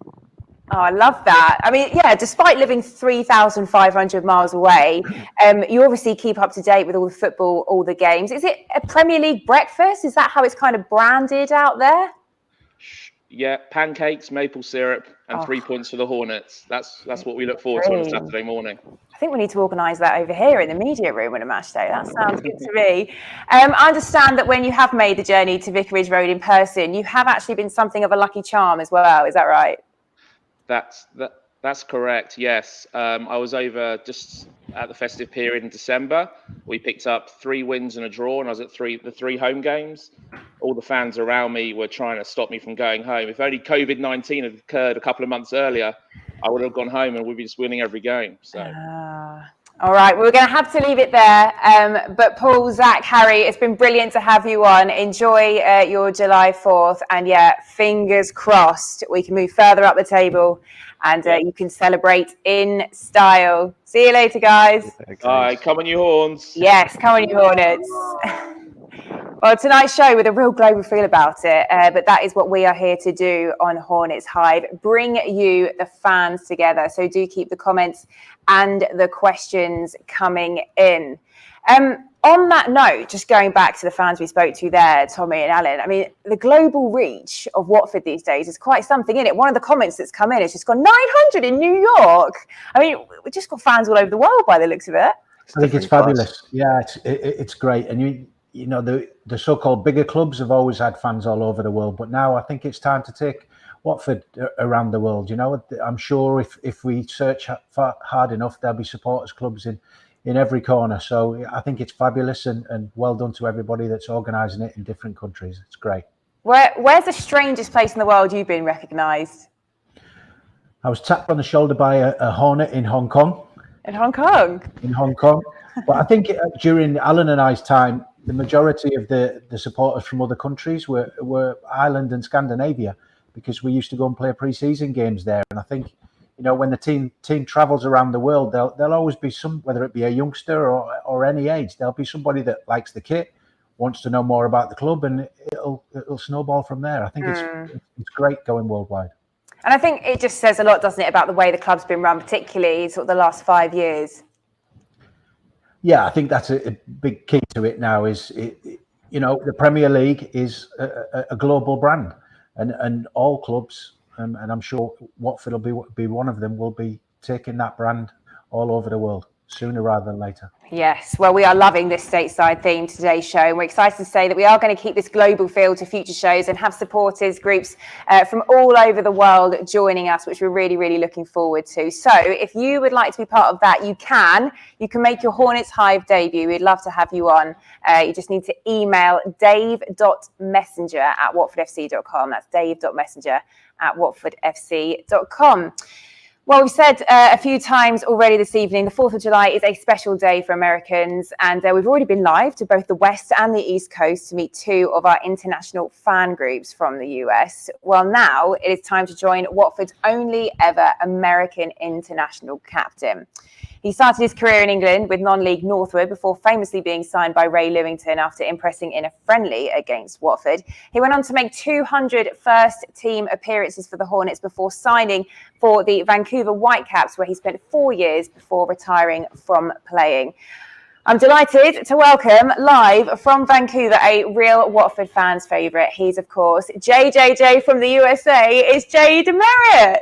Oh, I love that. I mean, yeah, despite living 3,500 miles away, you obviously keep up to date with all the football, all the games. Is it a Premier League breakfast? Is that how it's kind of branded out there? Yeah, pancakes, maple syrup, and 3 points for the Hornets. That's what we look forward to on a Saturday morning. I think we need to organise that over here in the media room on a match day. That sounds good to me. I understand that when you have made the journey to Vicarage Road in person, you have actually been something of a lucky charm as well. Is that right? That's correct. Yes, I was over just at the festive period in December. We picked up 3 wins and a draw, and I was at the three home games. All the fans around me were trying to stop me from going home. If only COVID-19 had occurred a couple of months earlier, I would have gone home and we'd be just winning every game. So. All right, well, we're going to have to leave it there. But Paul, Zach, Harry, it's been brilliant to have you on. Enjoy your July 4th. And yeah, fingers crossed we can move further up the table and you can celebrate in style. See you later, guys. Bye. Come on, you Horns. Yes, come on, you Hornets. Well, tonight's show with a real global feel about it, but that is what we are here to do on Hornets Hive, bring you, the fans, together. So do keep the comments and the questions coming in. On that note, just going back to the fans we spoke to there, Tommy and Allan, I mean, the global reach of Watford these days is quite something, isn't it? One of the comments that's come in has just gone 900 in New York. I mean, we've just got fans all over the world by the looks of it. I think it's fabulous. Yeah, it's great. And you know, the so-called bigger clubs have always had fans all over the world, but now I think it's time to take Watford around the world. You know, I'm sure if we search hard enough, there'll be supporters clubs in every corner. So I think it's fabulous and well done to everybody that's organising it in different countries. It's great. Where's the strangest place in the world you've been recognised? I was tapped on the shoulder by a Hornet in Hong Kong. In Hong Kong? In Hong Kong. But I think during Allan and I's time, the majority of the supporters from other countries were Ireland and Scandinavia, because we used to go and play pre-season games there. And I think, you know, when the team travels around the world, there'll always be some, whether it be a youngster or any age, there'll be somebody that likes the kit, wants to know more about the club, and it'll snowball from there. I think it's great going worldwide. And I think it just says a lot, doesn't it, about the way the club's been run, particularly sort of the last 5 years. Yeah, I think that's a big key to it now. Is you know, the Premier League is a global brand, and all clubs, and I'm sure Watford will be one of them, will be taking that brand all over the world sooner rather than later. Yes, well, we are loving this stateside theme to today's show, and we're excited to say that we are going to keep this global feel to future shows and have supporters groups from all over the world joining us, which we're really, really looking forward to. So if you would like to be part of that, you can make your Hornets Hive debut. We'd love to have you on. You just need to email dave.messenger@watfordfc.com. That's dave.messenger@watfordfc.com. Well, we've said a few times already this evening, the 4th of July is a special day for Americans, and we've already been live to both the West and the East Coast to meet two of our international fan groups from the US. Well, now it is time to join Watford's only ever American international captain. He started his career in England with non-league Northwood before famously being signed by Ray Lewington after impressing in a friendly against Watford. He went on to make 200 first-team appearances for the Hornets before signing for the Vancouver Whitecaps, where he spent 4 years before retiring from playing. I'm delighted to welcome live from Vancouver a real Watford fans' favourite. He's, of course, JJJ from the USA. It's Jay DeMerit.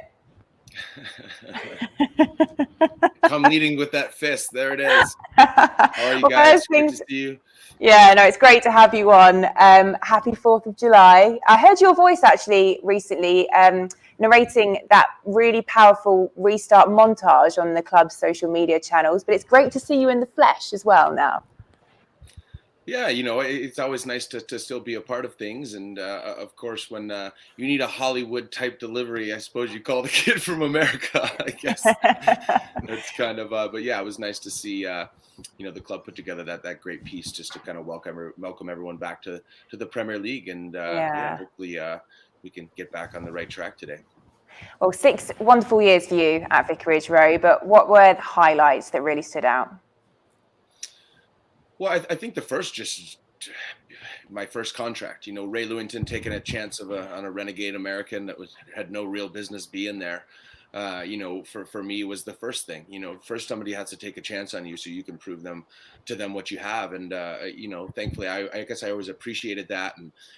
Come leading with that fist. There it is. How are you guys? Good to see you. Yeah, no, it's great to have you on. Happy 4th of July. I heard your voice actually recently narrating that really powerful restart montage on the club's social media channels, but it's great to see you in the flesh as well now. Yeah, it's always nice to still be a part of things. And of course, when you need a Hollywood type delivery, I suppose you call the kid from America, I guess. That's kind of, but yeah, it was nice to see, the club put together that great piece just to kind of welcome everyone back to the Premier League. And hopefully we can get back on the right track today. Well, 6 wonderful years for you at Vicarage Road, but what were the highlights that really stood out? Well, I think the first, just my first contract, Ray Lewington taking a chance on a renegade American that had no real business being there. For me was the first thing. First somebody has to take a chance on you so you can prove to them what you have. And thankfully, I guess I always appreciated that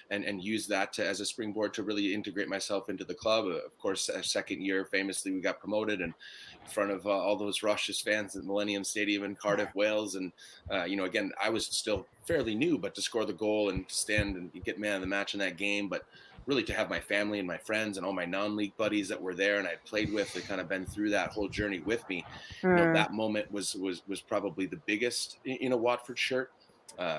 and used that as a springboard to really integrate myself into the club. Of course, second year, famously, we got promoted and in front of all those Rushes fans at Millennium Stadium in Cardiff, Wales. And, again, I was still fairly new, but to score the goal and to stand and get man of the match in that game, but really to have my family and my friends and all my non-league buddies that were there and I played with that kind of been through that whole journey with me. That moment was probably the biggest in a Watford shirt,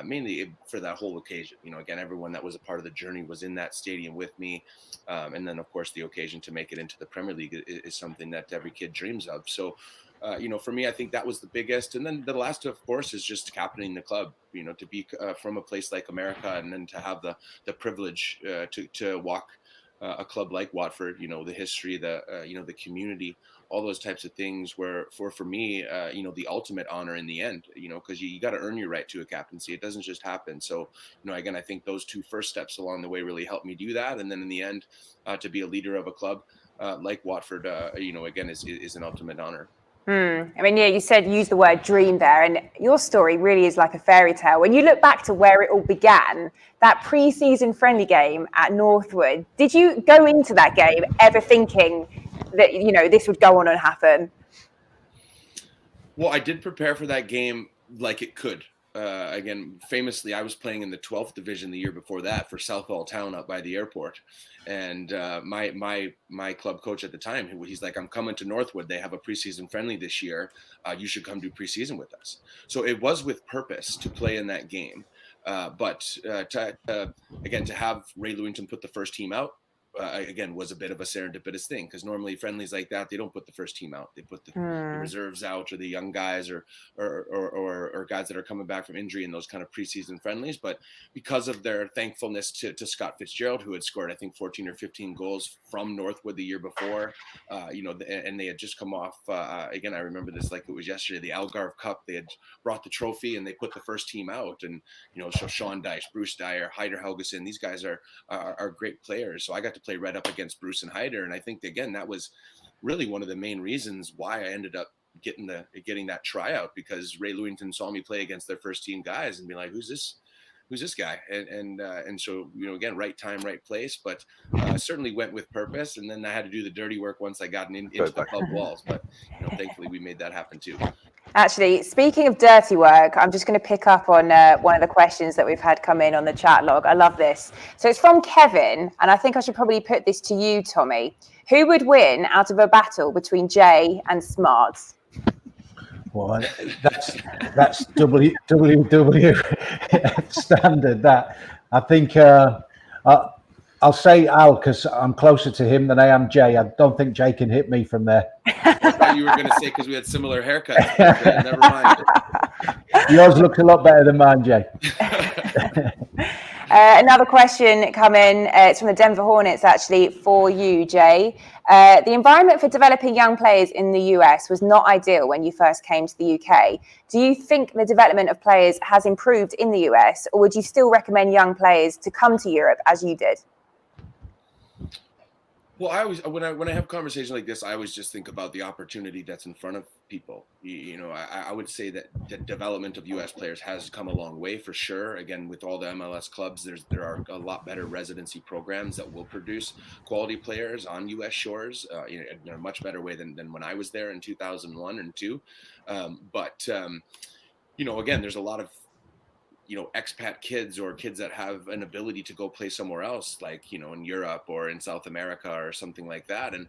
mainly for that whole occasion. Again, everyone that was a part of the journey was in that stadium with me. And then, of course, the occasion to make it into the Premier League is something that every kid dreams of. So, for me, I think that was the biggest. And then the last, of course, is just captaining the club, to be from a place like America and then to have the privilege to walk a club like Watford, the history, the community, all those types of things were for me, the ultimate honor in the end, because you got to earn your right to a captaincy. It doesn't just happen. So, again, I think those 2 first steps along the way really helped me do that. And then in the end, to be a leader of a club like Watford, again, is an ultimate honor. I mean, yeah, you said use the word dream there, and your story really is like a fairy tale. When you look back to where it all began, that pre-season friendly game at Northwood, did you go into that game ever thinking that, this would go on and happen? Well, I did prepare for that game like it could. Again, famously, I was playing in the 12th division the year before that for Southall Town up by the airport. And my club coach at the time, he's like, I'm coming to Northwood. They have a preseason friendly this year. You should come do preseason with us. So it was with purpose to play in that game. But to have Ray Lewington put the first team out, again, was a bit of a serendipitous thing because normally friendlies like that, they don't put the first team out. They put the reserves out or the young guys or guys that are coming back from injury in those kind of preseason friendlies. But because of their thankfulness to Scott Fitzgerald, who had scored, I think, 14 or 15 goals from Northwood the year before, and they had just come off, again, I remember this like it was yesterday, the Algarve Cup. They had brought the trophy and they put the first team out. And, so Sean Dyche, Bruce Dyer, Heider Helgeson, these guys are great players. So I got to play right up against Bruce and Heider. And I think, again, that was really one of the main reasons why I ended up getting that tryout, because Ray Lewington saw me play against their first team guys and be like, who's this who's this guy? And so, again, right time, right place, but certainly went with purpose. And then I had to do the dirty work once I got into the pub walls. But thankfully we made that happen too. Actually, speaking of dirty work, I'm just going to pick up on one of the questions that we've had come in on the chat log. I love this. So it's from Kevin, and I think I should probably put this to you, Tommy. Who would win out of a battle between Jay and Smarts? Well, that's WW standard. That I think I'll say Al because I'm closer to him than I am Jay. I don't think Jay can hit me from there. I thought you were going to say because we had similar haircuts. But, never mind. Yours looks a lot better than mine, Jay. Another question coming. It's from the Denver Hornets, actually, for you, Jay. The environment for developing young players in the US was not ideal when you first came to the UK. Do you think the development of players has improved in the US, or would you still recommend young players to come to Europe as you did? Well, I always, when I have conversations like this, I always just think about the opportunity that's in front of people. I would say that the development of U.S. players has come a long way for sure. Again, with all the MLS clubs, there are a lot better residency programs that will produce quality players on U.S. shores in a much better way than when I was there in 2001 and 2. Again, there's a lot of expat kids or kids that have an ability to go play somewhere else, like, in Europe or in South America or something like that. And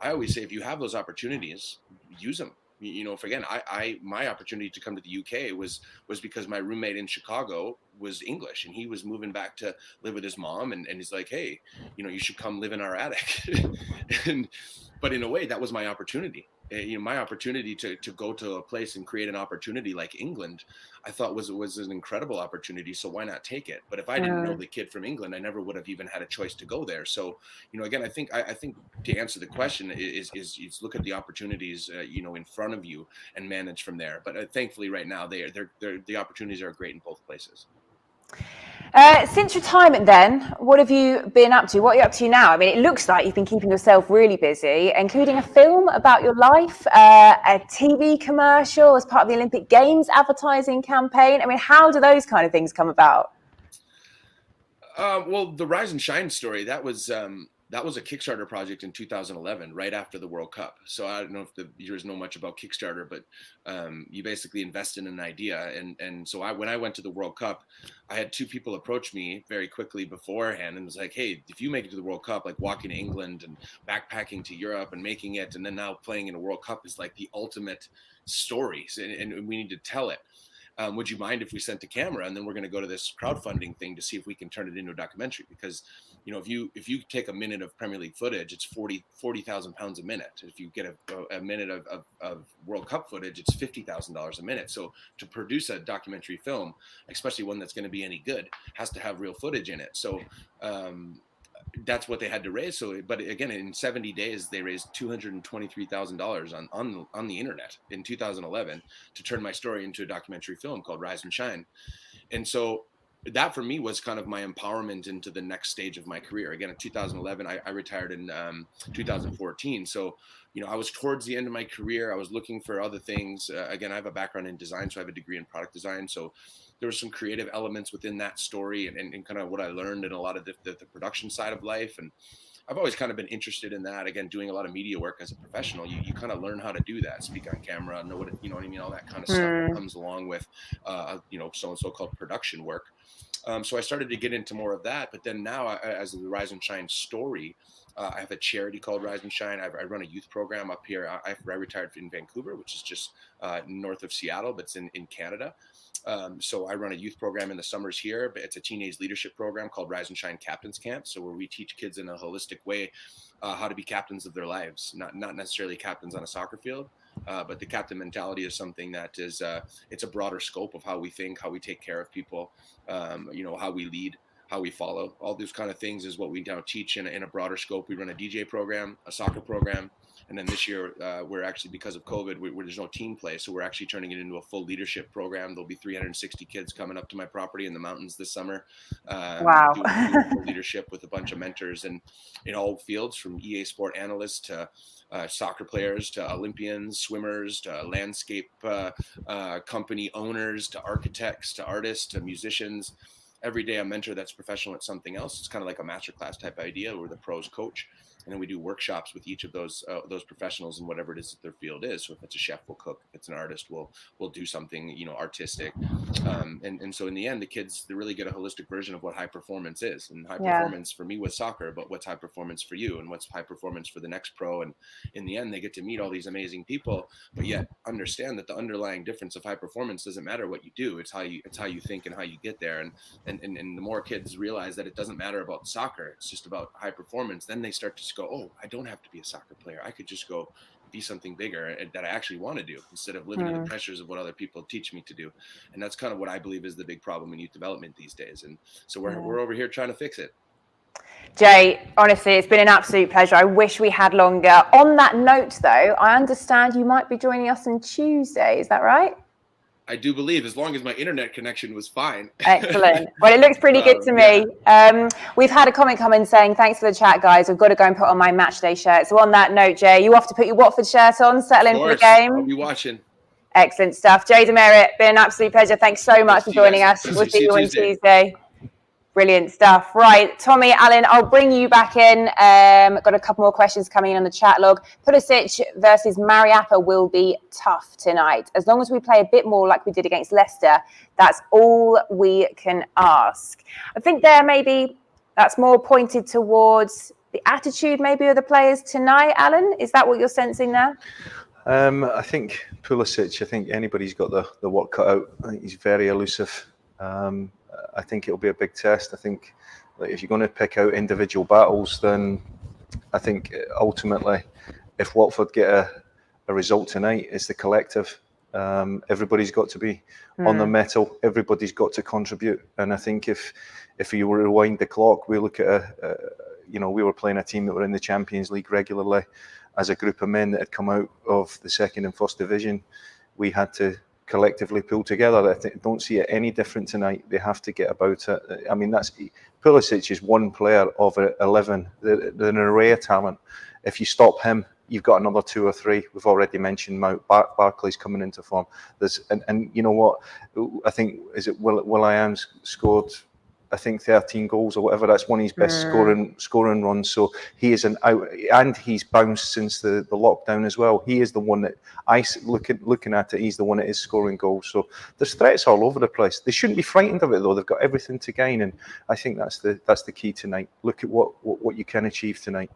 I always say, if you have those opportunities, use them. My opportunity to come to the UK was because my roommate in Chicago was English and he was moving back to live with his mom. And he's like, hey, you should come live in our attic. But in a way, that was my opportunity. My opportunity to go to a place and create an opportunity like England, I thought was an incredible opportunity. So why not take it? But if I didn't know the kid from England, I never would have even had a choice to go there. So, again, I think to answer the question is look at the opportunities, in front of you and manage from there. But thankfully right now the opportunities are great in both places. Since retirement then, what have you been up to? What are you up to now? I mean, it looks like you've been keeping yourself really busy, including a film about your life, a TV commercial as part of the Olympic Games advertising campaign. I mean, how do those kind of things come about? Well, the Rise and Shine story, that was a Kickstarter project in 2011, right after the World Cup. So I don't know if the viewers know much about Kickstarter, but you basically invest in an idea. And so when I went to the World Cup, I had 2 people approach me very quickly beforehand and was like, hey, if you make it to the World Cup, like walking to England and backpacking to Europe and making it, and then now playing in a World Cup is like the ultimate story. And we need to tell it. Would you mind if we sent a camera and then we're going to go to this crowdfunding thing to see if we can turn it into a documentary? Because, if you take a minute of Premier League footage, it's 40,000 pounds a minute. If you get a minute of World Cup footage, it's $50,000 a minute. So to produce a documentary film, especially one that's going to be any good, has to have real footage in it. So that's what they had to raise. So, but again, in 70 days, they raised $223,000 on the internet in 2011 to turn my story into a documentary film called Rise and Shine. And so that for me was kind of my empowerment into the next stage of my career. Again, in 2011, I retired in 2014. So, I was towards the end of my career. I was looking for other things. Again, I have a background in design, so I have a degree in product design. So there were some creative elements within that story and kind of what I learned in a lot of the production side of life. And I've always kind of been interested in that. Again, doing a lot of media work as a professional, you kind of learn how to do that, speak on camera, know what all that kind of stuff that comes along with, so called production work. So I started to get into more of that. But then now, as the Rise and Shine story, I have a charity called Rise and Shine. I run a youth program up here. I retired in Vancouver, which is just north of Seattle, but it's in Canada. So I run a youth program in the summers here, but it's a teenage leadership program called Rise and Shine Captains Camp. So where we teach kids in a holistic way how to be captains of their lives, not necessarily captains on a soccer field, but the captain mentality is something that is it's a broader scope of how we think, how we take care of people, how we lead, how we follow. All those kind of things is what we now teach in a broader scope. We run a DJ program, a soccer program. And then this year, we're actually, because of COVID, there's no team play. So we're actually turning it into a full leadership program. There'll be 360 kids coming up to my property in the mountains this summer. Wow. Doing full leadership with a bunch of mentors and in all fields, from EA Sport analysts to soccer players, to Olympians, swimmers, to landscape company owners, to architects, to artists, to musicians. every day a mentor that's professional at something else. It's kind of like a masterclass type idea where the pros coach. And then we do workshops with each of those professionals in whatever it is that their field is. So if it's a chef, we'll cook. If it's an artist, we'll do something, you know, artistic. And so in the end, the kids, they really get a holistic version of what high performance is. And high performance for me was soccer, but what's high performance for you, and what's high performance for the next pro? And in the end, they get to meet all these amazing people, but yet understand that the underlying difference of high performance doesn't matter what you do. It's how you think and how you get there. And the more kids realize that it doesn't matter about soccer, it's just about high performance, then they start to go, oh, I don't have to be a soccer player. I could just go be something bigger that I actually want to do, instead of living in the pressures of what other people teach me to do. And that's kind of what I believe is the big problem in youth development these days. And so we're over here trying to fix it. Jay, honestly, it's been an absolute pleasure. I wish we had longer. On that note, though, I understand you might be joining us on Tuesday. Is that right? I do believe, as long as my internet connection was fine. Excellent. Well, it looks pretty good to me. Yeah. We've had a comment come in saying, thanks for the chat, guys. I've got to go and put on my matchday shirt. So on that note, Jay, you off to put your Watford shirt on, settle in for the game? I'll be watching. Excellent stuff. Jay DeMerit, been an absolute pleasure. Thanks so much for joining us. We'll see you on Tuesday. Brilliant stuff. Right, Tommy, Allan, I'll bring you back in. Got a couple more questions coming in on the chat log. Pulisic versus Mariappa will be tough tonight. As long as we play a bit more like we did against Leicester, that's all we can ask. I think there maybe that's more pointed towards the attitude maybe of the players tonight, Allan. Is that what you're sensing there? I think Pulisic, I think anybody's got the work cut out. I think he's very elusive. I think it'll be a big test. I think if you're going to pick out individual battles, then I think ultimately, if Watford get a result tonight, it's the collective. Everybody's got to be on the mettle. Everybody's got to contribute. And I think if you were to rewind the clock, we look at we were playing a team that were in the Champions League regularly as a group of men that had come out of the second and first division. We had to collectively pull together. I don't see it any different tonight. They have to get about it. I mean, Pulisic is one player of 11. They're an array of talent. If you stop him, you've got another 2 or 3. We've already mentioned Mount. Barkley's coming into form. And you know what? I think Will.i.am's scored, I think 13 goals or whatever. That's one of his best scoring runs. So he is and he's bounced since the lockdown as well. He is the one that looking at it. He's the one that is scoring goals. So there's threats all over the place. They shouldn't be frightened of it though. They've got everything to gain, and I think that's the key tonight. Look at what you can achieve tonight.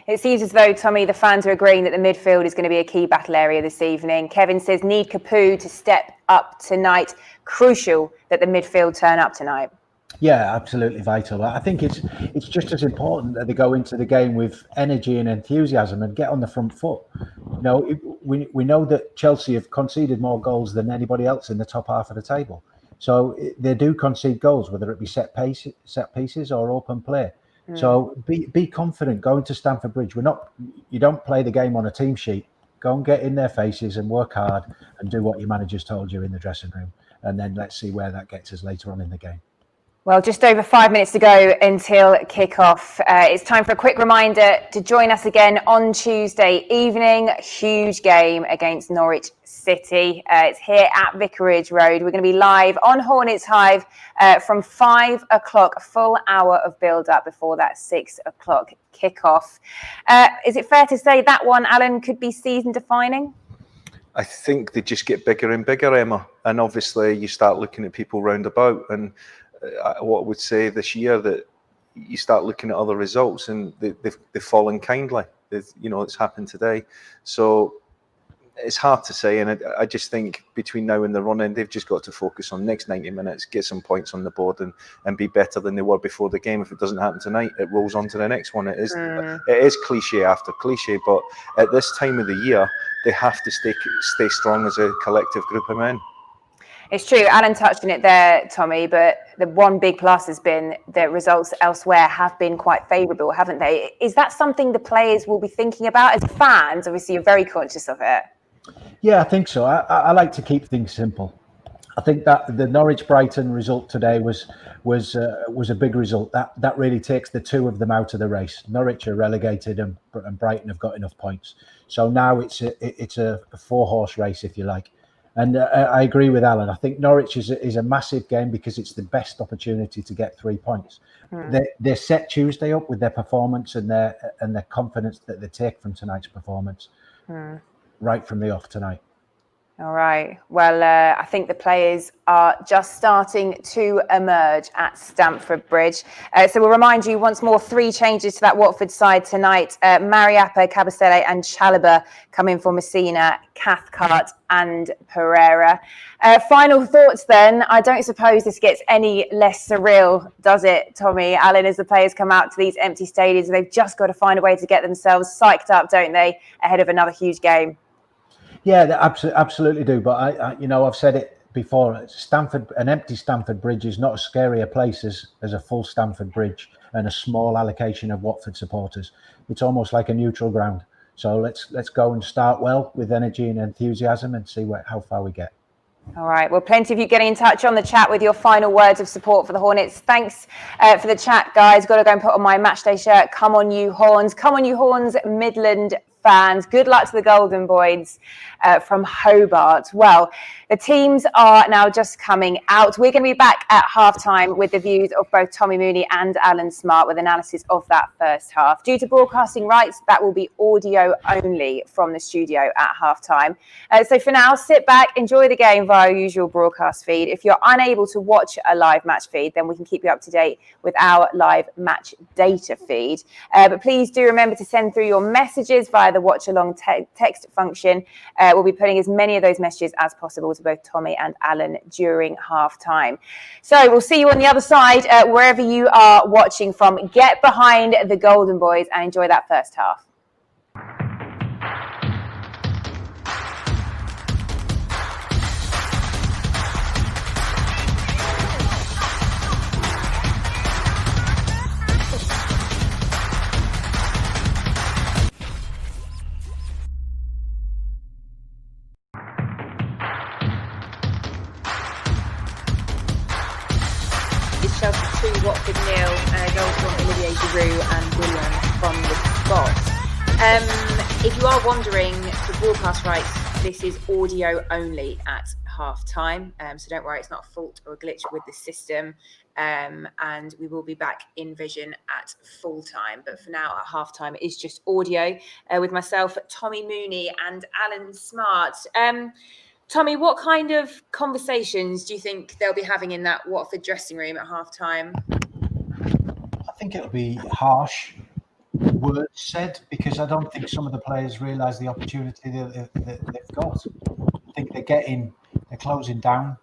It seems as though, Tommy, the fans are agreeing that the midfield is going to be a key battle area this evening. Kevin says, need Capoue to step up tonight. Crucial that the midfield turn up tonight. Yeah, absolutely vital. I think it's just as important that they go into the game with energy and enthusiasm and get on the front foot. You know, we know that Chelsea have conceded more goals than anybody else in the top half of the table. So they do concede goals, whether it be set pieces or open play. So be confident. Go into Stamford Bridge. You don't play the game on a team sheet. Go and get in their faces and work hard and do what your manager's told you in the dressing room. And then let's see where that gets us later on in the game. Well, just over 5 minutes to go until kickoff. It's time for a quick reminder to join us again on Tuesday evening. Huge game against Norwich City. It's here at Vicarage Road. We're going to be live on Hornets Hive from 5 o'clock, a full hour of build-up before that 6 o'clock kickoff. Is it fair to say that one, Allan, could be season-defining? I think they just get bigger and bigger, Emma. And obviously you start looking at people round about, and what I would say this year that you start looking at other results and they've fallen kindly. It's happened today. So it's hard to say. And I just think between now and the run-in, they've just got to focus on next 90 minutes, get some points on the board and be better than they were before the game. If it doesn't happen tonight, it rolls on to the next one. It is cliche after cliche, but at this time of the year, they have to stay strong as a collective group of men. It's true. Allan touched on it there, Tommy, but the one big plus has been that results elsewhere have been quite favourable, haven't they? Is that something the players will be thinking about? As fans, obviously, you're very conscious of it. Yeah, I think so. I like to keep things simple. I think that the Norwich-Brighton result today was a big result. That really takes the two of them out of the race. Norwich are relegated and Brighton have got enough points. So now it's a 4-horse race, if you like. And I agree with Allan. I think Norwich is a massive game because it's the best opportunity to get 3 points. They're set Tuesday up with their performance and their confidence that they take from tonight's performance right from the off tonight. All right. Well, I think the players are just starting to emerge at Stamford Bridge. So we'll remind you once more, 3 changes to that Watford side tonight. Mariappa, Kabasele and Chalobah come in for Messina, Cathcart and Pereyra. Final thoughts then. I don't suppose this gets any less surreal, does it, Tommy? Allan, as the players come out to these empty stadiums, they've just got to find a way to get themselves psyched up, don't they, ahead of another huge game? Yeah, they absolutely do. But I've said it before. An empty Stamford Bridge is not as scary a place as a full Stamford Bridge and a small allocation of Watford supporters. It's almost like a neutral ground. So let's go and start well with energy and enthusiasm and see how far we get. All right. Well, plenty of you getting in touch on the chat with your final words of support for the Hornets. Thanks for the chat, guys. Got to go and put on my matchday shirt. Come on, you Horns. Come on, you Horns, Midland fans. Good luck to the Golden Boys from Hobart. Well, the teams are now just coming out. We're going to be back at halftime with the views of both Tommy Mooney and Allan Smart with analysis of that first half. Due to broadcasting rights, that will be audio only from the studio at halftime. So for now, sit back, enjoy the game via our usual broadcast feed. If you're unable to watch a live match feed, then we can keep you up to date with our live match data feed. But please do remember to send through your messages via the watch along text function. We'll be putting as many of those messages as possible to both Tommy and Allan during half time. So we'll see you on the other side, wherever you are watching from. Get behind the Golden Boys and enjoy that first half. Chelsea 2, Watford 0. Goals from Olivier Giroud and William from the spot. If you are wondering, for broadcast rights, this is audio only at half time. So don't worry, it's not a fault or a glitch with the system. And we will be back in vision at full time. But for now, at half time, it is just audio with myself, Tommy Mooney and Allan Smart. Tommy, what kind of conversations do you think they'll be having in that Watford dressing room at half-time? I think it'll be harsh words said because I don't think some of the players realise the opportunity that they've got. I think they're closing down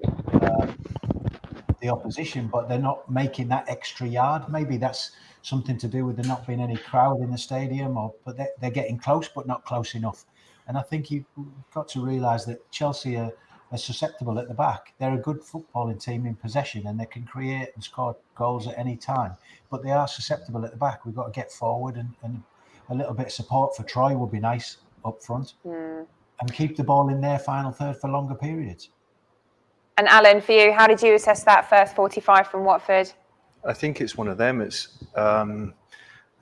the opposition, but they're not making that extra yard. Maybe that's something to do with there not being any crowd in the stadium, but they're getting close, but not close enough. And I think you've got to realise that Chelsea are susceptible at the back. They're a good footballing team in possession and they can create and score goals at any time. But they are susceptible at the back. We've got to get forward and a little bit of support for Troy would be nice up front. And keep the ball in their final third for longer periods. And Allan, for you, how did you assess that first 45 from Watford? I think it's one of them. It's I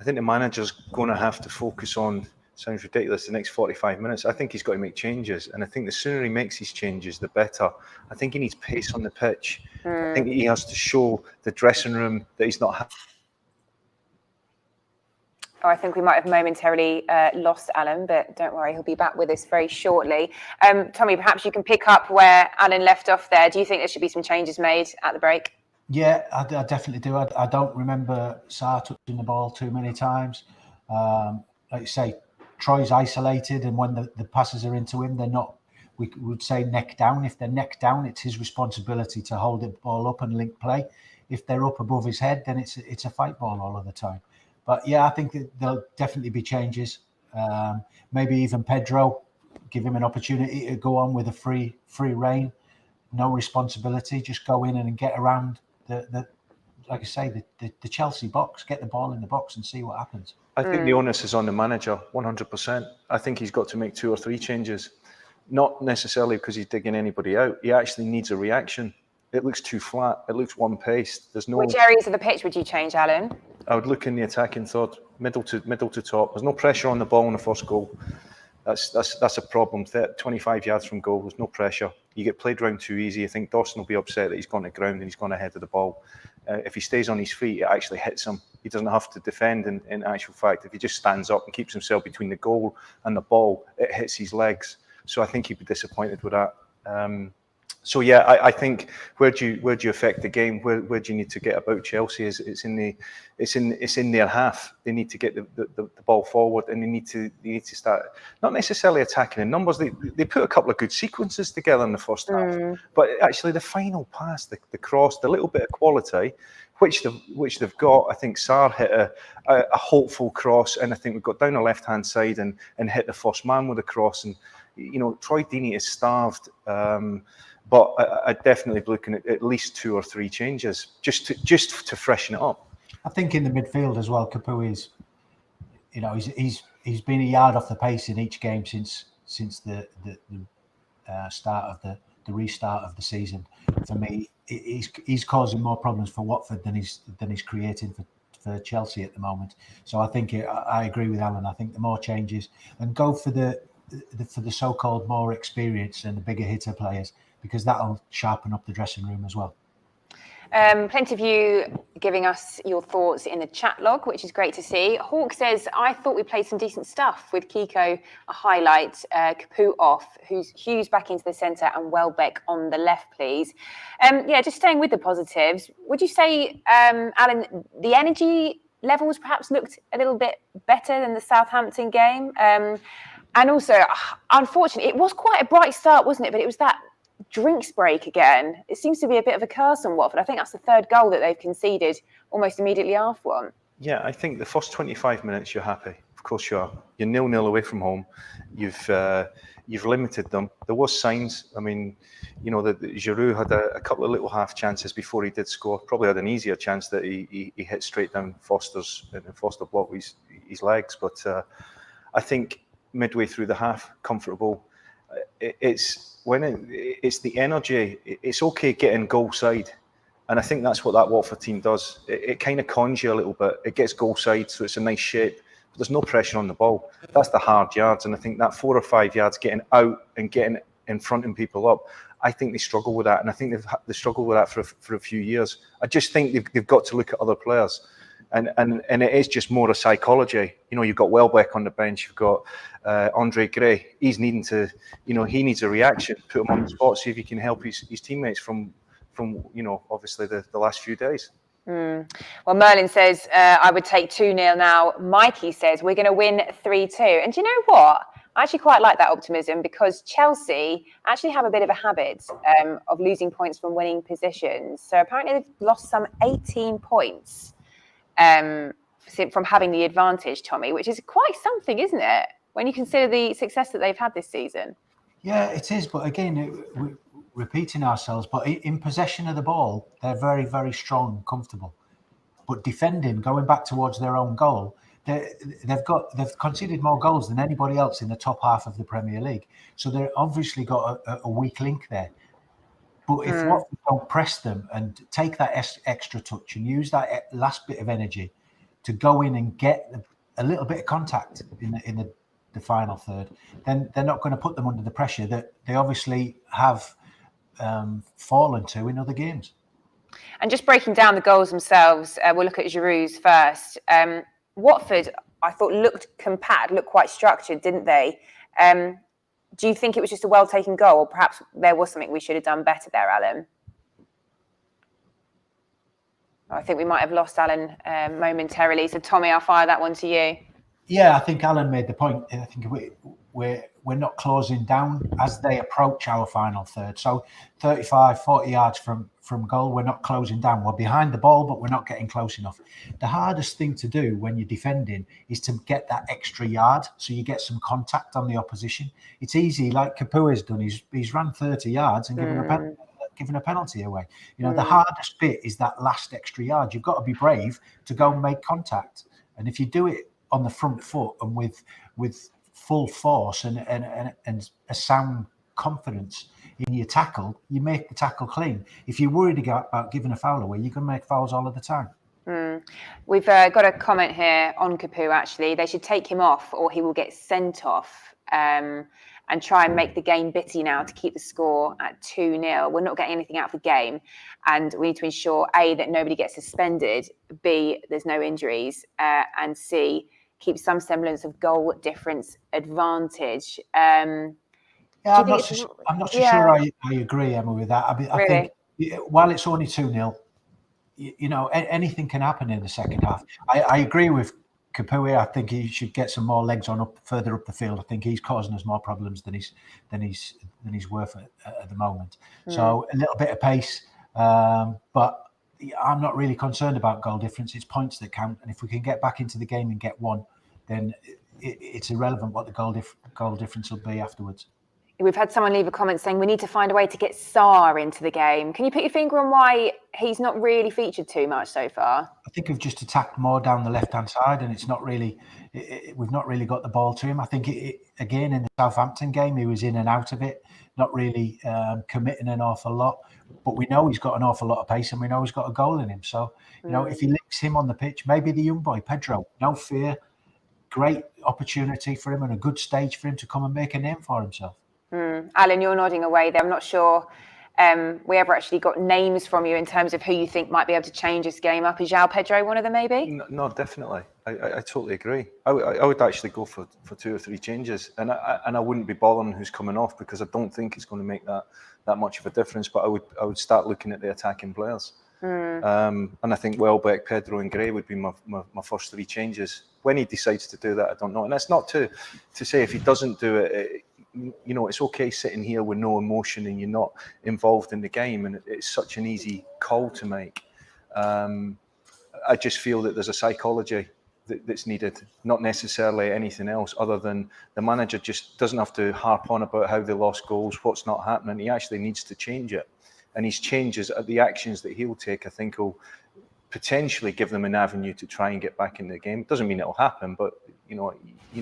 think the manager's going to have to focus on, sounds ridiculous, the next 45 minutes. I think he's got to make changes. And I think the sooner he makes these changes, the better. I think he needs pace on the pitch. I think he has to show the dressing room that he's not... I think we might have momentarily lost Allan, but don't worry, he'll be back with us very shortly. Tommy, perhaps you can pick up where Allan left off there. Do you think there should be some changes made at the break? Yeah, I definitely do. I don't remember Sarr touching the ball too many times. Like you say, Troy's isolated, and when the passes are into him, they're not, we would say, neck down. If they're neck down, it's his responsibility to hold the ball up and link play. If they're up above his head, then it's a fight ball all of the time. But yeah, I think that there'll definitely be changes. Maybe even Pedro, give him an opportunity to go on with a free rein, no responsibility, just go in and get around the like I say, the Chelsea box, get the ball in the box and see what happens. I think the onus is on the manager, 100%. I think he's got to make 2 or 3 changes, not necessarily because he's digging anybody out. He actually needs a reaction. It looks too flat. It looks one-paced. There's no. Which areas of the pitch would you change, Allan? I would look in the attacking third, middle to top. There's no pressure on the ball in the first goal. That's a problem. 25 yards from goal, there's no pressure. You get played round too easy. I think Dawson will be upset that he's gone to ground and he's gone ahead of the ball. If he stays on his feet, it actually hits him. He doesn't have to defend in actual fact. If he just stands up and keeps himself between the goal and the ball, it hits his legs. So I think he'd be disappointed with that. So yeah, I think where do you affect the game? Where do you need to get about Chelsea? It's in their half. They need to get the ball forward, and they need to start not necessarily attacking in numbers. They put a couple of good sequences together in the first half, but actually the final pass, the cross, the little bit of quality, which they've got. I think Sarr hit a hopeful cross, and I think we got down the left hand side and hit the first man with a cross. And Troy Deeney is starved. But I definitely be looking at least 2 or 3 changes just to freshen it up. I think in the midfield as well, Capoue is, he's been a yard off the pace in each game since the start of the restart of the season. For me, he's causing more problems for Watford than he's creating for Chelsea at the moment. So I think I agree with Allan. I think the more changes and go for the so-called more experienced and the bigger hitter players, because that'll sharpen up the dressing room as well. Plenty of you giving us your thoughts in the chat log, which is great to see. Hawk says, I thought we played some decent stuff with Kiko, a highlight, Capoue off, Hughes back into the centre and Welbeck on the left, please. Just staying with the positives, would you say, Allan, the energy levels perhaps looked a little bit better than the Southampton game? And also, unfortunately, it was quite a bright start, wasn't it? But it was that drinks break again. It seems to be a bit of a curse on Watford. I think that's the 3rd goal that they've conceded almost immediately after one. Yeah, I think the first 25 minutes you're happy. Of course you are. You're 0-0 away from home. You've limited them. There was signs. I mean, that Giroud had a couple of little half chances before he did score. Probably had an easier chance that he hit straight down Foster's, and Foster blocked his legs. But I think midway through the half, comfortable. It's the energy. It's okay getting goal side, and I think that's what that Watford team does. It kind of cons you a little bit. It gets goal side, so it's a nice shape. But there's no pressure on the ball. That's the hard yards, and I think that 4 or 5 yards getting out and getting in front and people up, I think they struggle with that, and I think they struggled with that for a few years. I just think they've got to look at other players. And it is just more a psychology. You've got Welbeck on the bench. You've got Andre Gray. He's needing to, he needs a reaction. Put him on the spot. See if he can help his teammates from obviously the last few days. Well, Merlin says I would take 2-0 now. Mikey says we're going to win 3-2. And do you know what? I actually quite like that optimism, because Chelsea actually have a bit of a habit of losing points from winning positions. So apparently they've lost some 18 points. From having the advantage, Tommy, which is quite something, isn't it, when you consider the success that they've had this season? Yeah, it is. But again, we're repeating ourselves. But in possession of the ball, they're very, very strong, comfortable. But defending, going back towards their own goal, they've conceded more goals than anybody else in the top half of the Premier League. So they've obviously got a weak link there. But if Watford don't press them and take that extra touch and use that last bit of energy to go in and get a little bit of contact in the final third, then they're not going to put them under the pressure that they obviously have fallen to in other games. And just breaking down the goals themselves, we'll look at Giroud's first. Watford, I thought, looked compact, looked quite structured, didn't they? Do you think it was just a well-taken goal, or perhaps there was something we should have done better there, Allan? I think we might have lost Allan momentarily. So, Tommy, I'll fire that one to you. Yeah, I think Allan made the point. I think we're not closing down as they approach our final third. So 35, 40 yards from goal, we're not closing down. We're behind the ball, but we're not getting close enough. The hardest thing to do when you're defending is to get that extra yard so you get some contact on the opposition. It's easy, like Capoue has done. He's run 30 yards and given a penalty away. The hardest bit is that last extra yard. You've got to be brave to go and make contact. And if you do it on the front foot and with full force and a sound confidence in your tackle, you make the tackle clean. If you're worried about giving a foul away, you can make fouls all of the time. We've got a comment here on Capoue, actually. They should take him off or he will get sent off. and try and make the game bitty now to keep the score at 2-0. We're not getting anything out of the game, and we need to ensure, A, that nobody gets suspended, B, there's no injuries, and C, keep some semblance of goal difference advantage. I'm not so sure I agree, Emma, with that. I mean, I think while it's only 2-0, anything can happen in the second half. I agree with Capoue. I think he should get some more legs on further up the field. I think he's causing us more problems than he's worth at the moment. So a little bit of pace, but I'm not really concerned about goal difference. It's points that count, and if we can get back into the game and get one, then it's irrelevant what the goal difference will be afterwards. We've had someone leave a comment saying we need to find a way to get Sarr into the game. Can you put your finger on why he's not really featured too much so far? I think we've just attacked more down the left-hand side, and it's not really, we've not really got the ball to him. I think, again, in the Southampton game, he was in and out of it, not really committing an awful lot. But we know he's got an awful lot of pace, and we know he's got a goal in him. So, if he links him on the pitch, maybe the young boy, Pedro, no fear, great opportunity for him and a good stage for him to come and make a name for himself. Allan, you're nodding away there. I'm not sure we ever actually got names from you in terms of who you think might be able to change this game up. Is Joao Pedro one of them, maybe? No, definitely. I totally agree. I would actually go for 2 or 3 changes, and I wouldn't be bothering who's coming off, because I don't think it's going to make that much of a difference. But I would start looking at the attacking players, and I think Welbeck, Pedro, and Gray would be my first 3 changes. When he decides to do that, I don't know. And that's not to say if he doesn't do it. It's okay sitting here with no emotion and you're not involved in the game, and it's such an easy call to make. I just feel that there's a psychology that's needed, not necessarily anything else other than the manager just doesn't have to harp on about how they lost goals, what's not happening. He actually needs to change it. And his changes, the actions that he'll take, I think will potentially give them an avenue to try and get back in the game. Doesn't mean it'll happen, but you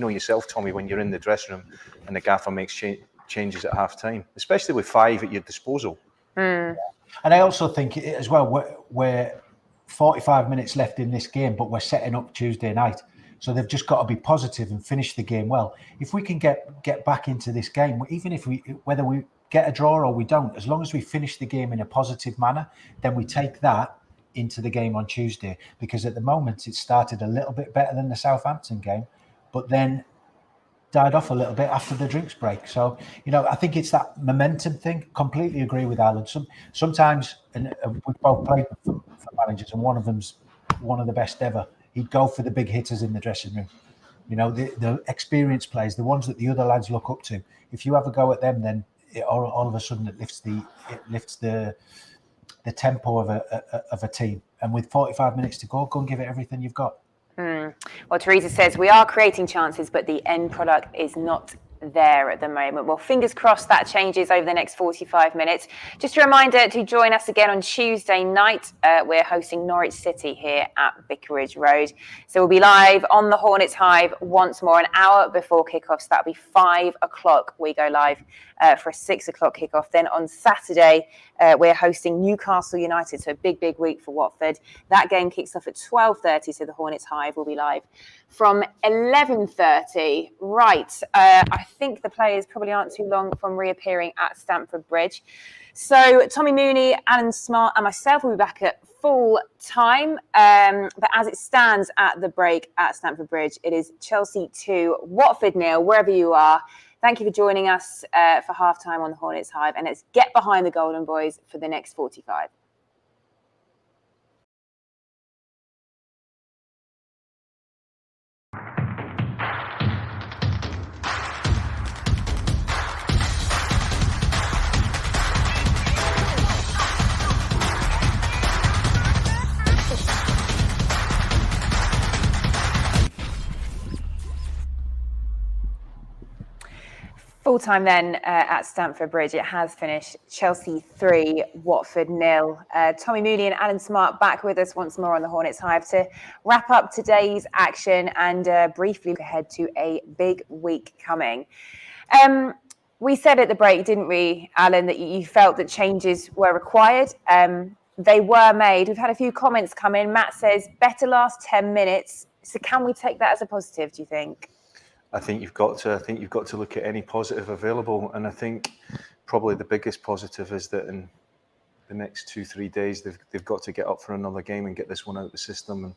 know yourself, Tommy, when you're in the dressing room and the gaffer makes changes at half time, especially with 5 at your disposal. And I also think as well, we're 45 minutes left in this game, but we're setting up Tuesday night, so they've just got to be positive and finish the game well. If we can get back into this game, even if whether we get a draw or we don't, as long as we finish the game in a positive manner, then we take that into the game on Tuesday, because at the moment it started a little bit better than the Southampton game, but then died off a little bit after the drinks break. So, I think it's that momentum thing. Completely agree with Allan. Sometimes, and we've both played for managers, and one of them's one of the best ever. He'd go for the big hitters in the dressing room. The experienced players, the ones that the other lads look up to. If you have a go at them, then all of a sudden it lifts the tempo of a team. And with 45 minutes to go and give it everything you've got. Well, Teresa says we are creating chances, but the end product is not there at the moment. Well, fingers crossed that changes over the next 45 minutes. Just a reminder to join us again on Tuesday night. We're hosting Norwich City here at Vicarage Road. So we'll be live on the Hornets Hive once more, an hour before kickoff. So that'll be 5 o'clock. We go live for a 6 o'clock kickoff. Then on Saturday, we're hosting Newcastle United. So big week for Watford. That game kicks off at 12:30. So the Hornets Hive will be live from 11:30. Right. I think the players probably aren't too long from reappearing at Stamford Bridge. So Tommy Mooney, Allan Smart and myself will be back at full time. But as it stands at the break at Stamford Bridge, it is Chelsea 2, Watford 0, wherever you are. Thank you for joining us for halftime on the Hornets Hive. And let's get behind the Golden Boys for the next 45. Full time then at Stamford Bridge. It has finished Chelsea 3, Watford 0. Tommy Mooney and Allan Smart back with us once more on the Hornets Hive to wrap up today's action and briefly look ahead to a big week coming. We said at the break, didn't we, Allan, that you felt that changes were required. They were made. We've had a few comments come in. Matt says, better last 10 minutes. So can we take that as a positive, do you think? I think you've got to look at any positive available, and I think probably the biggest positive is that in the next 2-3 days they've got to get up for another game and get this one out of the system,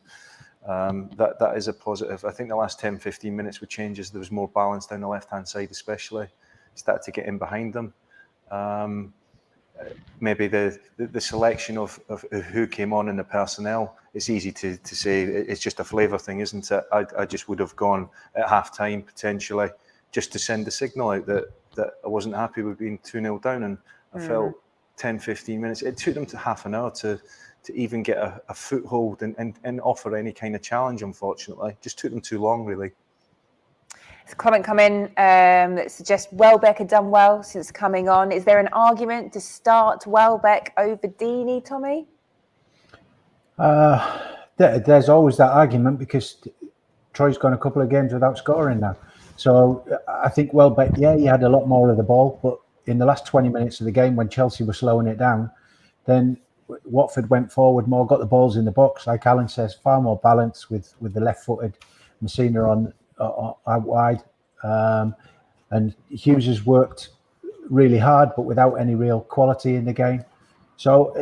and that is a positive. I think the last 10-15 minutes with changes, there was more balance down the left hand side, especially started to get in behind them. Maybe the selection of who came on in the personnel, it's easy to say it's just a flavour thing, isn't it? I just would have gone at half time potentially just to send a signal out that I wasn't happy with being 2-0 down, and I felt 10-15 minutes, it took them to half an hour to even get a foothold and offer any kind of challenge. Unfortunately, just took them too long, really. There's a comment come in that suggests Welbeck had done well since coming on. Is there an argument to start Welbeck over Deeney, Tommy? There's always that argument because Troy's gone a couple of games without scoring now. So I think Welbeck, he had a lot more of the ball, but in the last 20 minutes of the game when Chelsea were slowing it down, then Watford went forward more, got the balls in the box, like Allan says, far more balance with the left-footed Messina on out wide, and Hughes has worked really hard but without any real quality in the game. So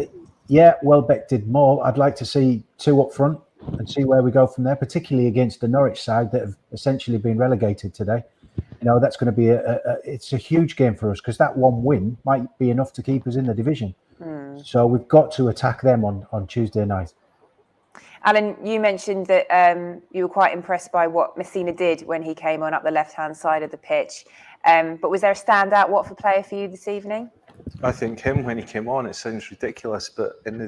Welbeck did more. I'd like to see 2 up front and see where we go from there, particularly against the Norwich side that have essentially been relegated today. That's going to be it's a huge game for us because that one win might be enough to keep us in the division. So we've got to attack them on Tuesday night. Allan, you mentioned that you were quite impressed by what Messina did when he came on up the left-hand side of the pitch. But was there a standout Watford player for you this evening? I think him, when he came on, it sounds ridiculous, but in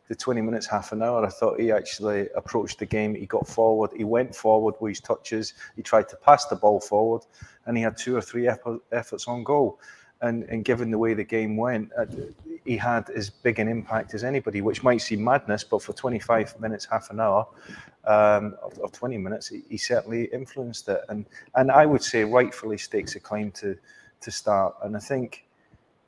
the 20 minutes, half an hour, I thought he actually approached the game. He got forward. He went forward with his touches. He tried to pass the ball forward, and he had 2 or 3 efforts on goal. And given the way the game went, he had as big an impact as anybody, which might seem madness, but for 25 minutes, half an hour, or 20 minutes, he certainly influenced it. And I would say rightfully stakes a claim to start. And I think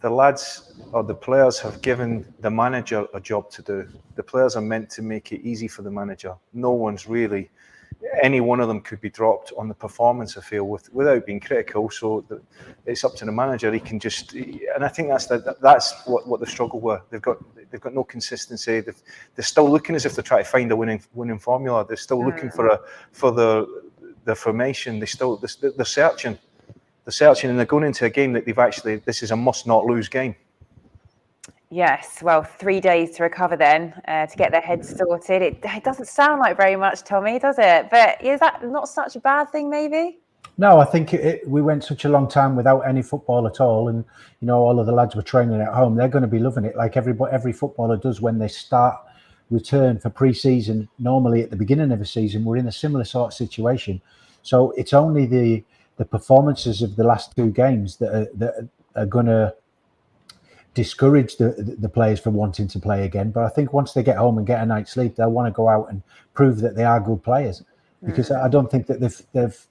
the lads or the players have given the manager a job to do. The players are meant to make it easy for the manager. No one's really, any one of them could be dropped on the performance, I feel, without being critical. So it's up to the manager. He can just, and I think that's what the struggle were. They've got no consistency. They're still looking as if they're trying to find a winning formula. They're still looking for the formation. They're searching. They're searching, and they're going into a game that this is a must-not-lose game. Yes, well, 3 days to recover then, to get their heads sorted. It doesn't sound like very much, Tommy, does it? But is that not such a bad thing, maybe? No, I think we went such a long time without any football at all, and all of the lads were training at home. They're going to be loving it, like every footballer does when they return for pre-season. Normally at the beginning of a season, we're in a similar sort of situation. So it's only the performances of the last 2 games that are going to discourage the players from wanting to play again. But I think once they get home and get a night's sleep, they'll want to go out and prove that they are good players, because I don't think that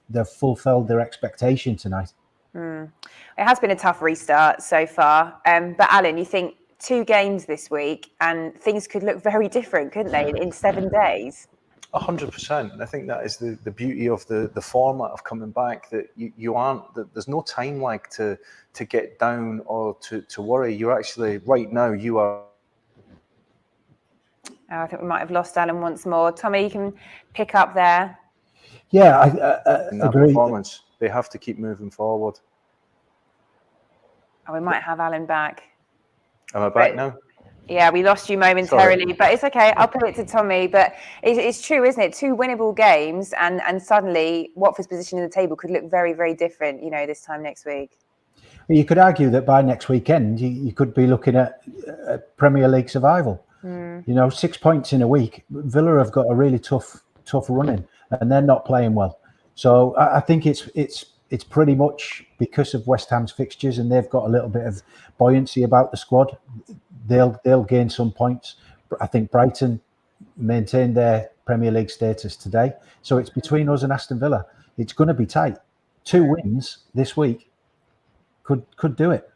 they've fulfilled their expectation tonight. It has been a tough restart so far. But Allan, you think 2 games this week and things could look very different, couldn't they, in 7 days? 100%. I think that is the beauty of the format of coming back, that you aren't, that there's no time lag to get down or to worry. You're actually, right now, you are. I think we might have lost Allan once more. Tommy, you can pick up there. Yeah, I agree. Performance, they have to keep moving forward. Oh, we might have Allan back. Am I back now? Yeah, we lost you momentarily, but it's okay. I'll put it to Tommy. But it's true, isn't it? 2 winnable games, and suddenly Watford's position in the table could look very, very different, this time next week. You could argue that by next weekend, you could be looking at Premier League survival. 6 points in a week. Villa have got a really tough run in, and they're not playing well. So I think it's pretty much because of West Ham's fixtures, and they've got a little bit of buoyancy about the squad. They'll gain some points. I think Brighton maintained their Premier League status today. So it's between us and Aston Villa. It's going to be tight. 2 wins this week could do it.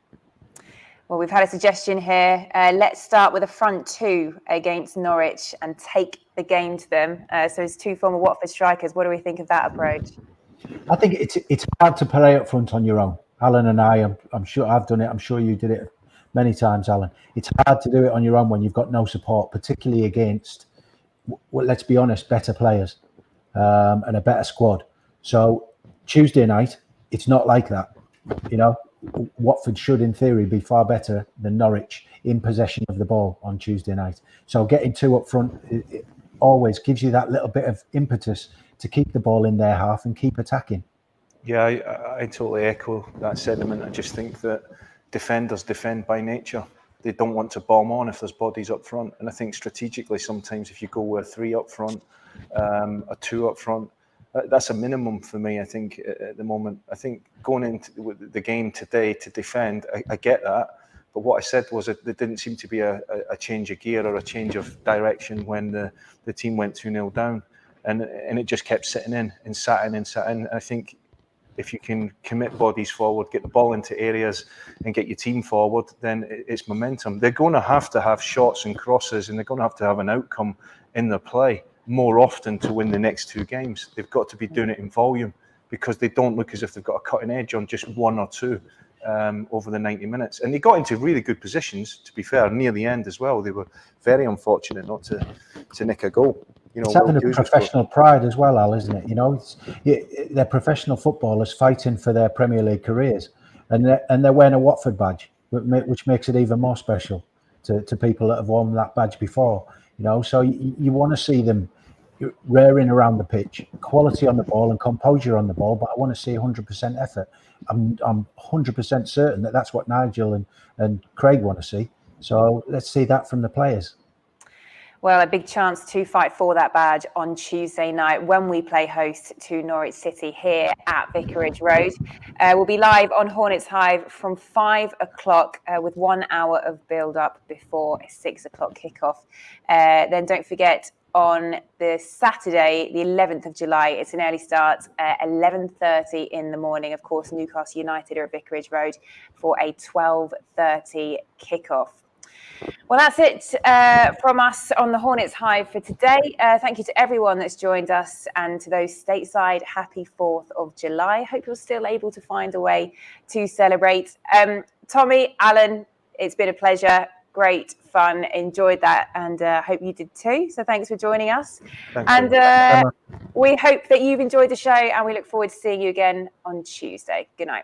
Well, we've had a suggestion here. Let's start with a front 2 against Norwich and take the game to them. So it's 2 former Watford strikers. What do we think of that approach? I think it's hard to play up front on your own. Allan and I'm sure I've done it. I'm sure you did it many times, Allan. It's hard to do it on your own when you've got no support, particularly against, well, let's be honest, better players and a better squad. So Tuesday night, it's not like that. You know, Watford should, in theory, be far better than Norwich in possession of the ball on Tuesday night. So getting two up front it always gives you that little bit of impetus to keep the ball in their half and keep attacking. Yeah, I totally echo that sentiment. I just think that defenders defend by nature. They don't want to bomb on if there's bodies up front. And I think strategically, sometimes if you go with 3 up front, a 2 up front, that's a minimum for me, I think, at the moment. I think going into the game today to defend, I get that. But what I said was that there didn't seem to be a change of gear or a change of direction when the team went 2-0 down. And it just kept sitting in and sat in. I think if you can commit bodies forward, get the ball into areas and get your team forward, then it's momentum. They're going to have shots and crosses, and they're going to have an outcome in their play more often to win the next 2 games. They've got to be doing it in volume because they don't look as if they've got a cutting edge on just 1 or 2 over the 90 minutes. And they got into really good positions, to be fair, near the end as well. They were very unfortunate not to nick a goal. You know, it's having a professional pride as well, Al, isn't it? You know, they're professional footballers fighting for their Premier League careers, and they're wearing a Watford badge, which makes it even more special to people that have worn that badge before. You know, so you want to see them rearing around the pitch, quality on the ball and composure on the ball, but I want to see 100% effort. I'm 100% certain that that's what Nigel and Craig want to see. So let's see that from the players. Well, a big chance to fight for that badge on Tuesday night when we play host to Norwich City here at Vicarage Road. We'll be live on Hornets Hive from 5 o'clock with 1 hour of build-up before a 6 o'clock kickoff. Then don't forget, on the Saturday, the 11th of July, it's an early start, 11:30 in the morning. Of course, Newcastle United are at Vicarage Road for a 12:30 kickoff. Well, that's it from us on the Hornets Hive for today. Thank you to everyone that's joined us, and to those stateside, happy 4th of July. Hope you're still able to find a way to celebrate. Tommy, Allan, it's been a pleasure. Great fun. Enjoyed that, and hope you did too. So thanks for joining us. We hope that you've enjoyed the show, and we look forward to seeing you again on Tuesday. Good night.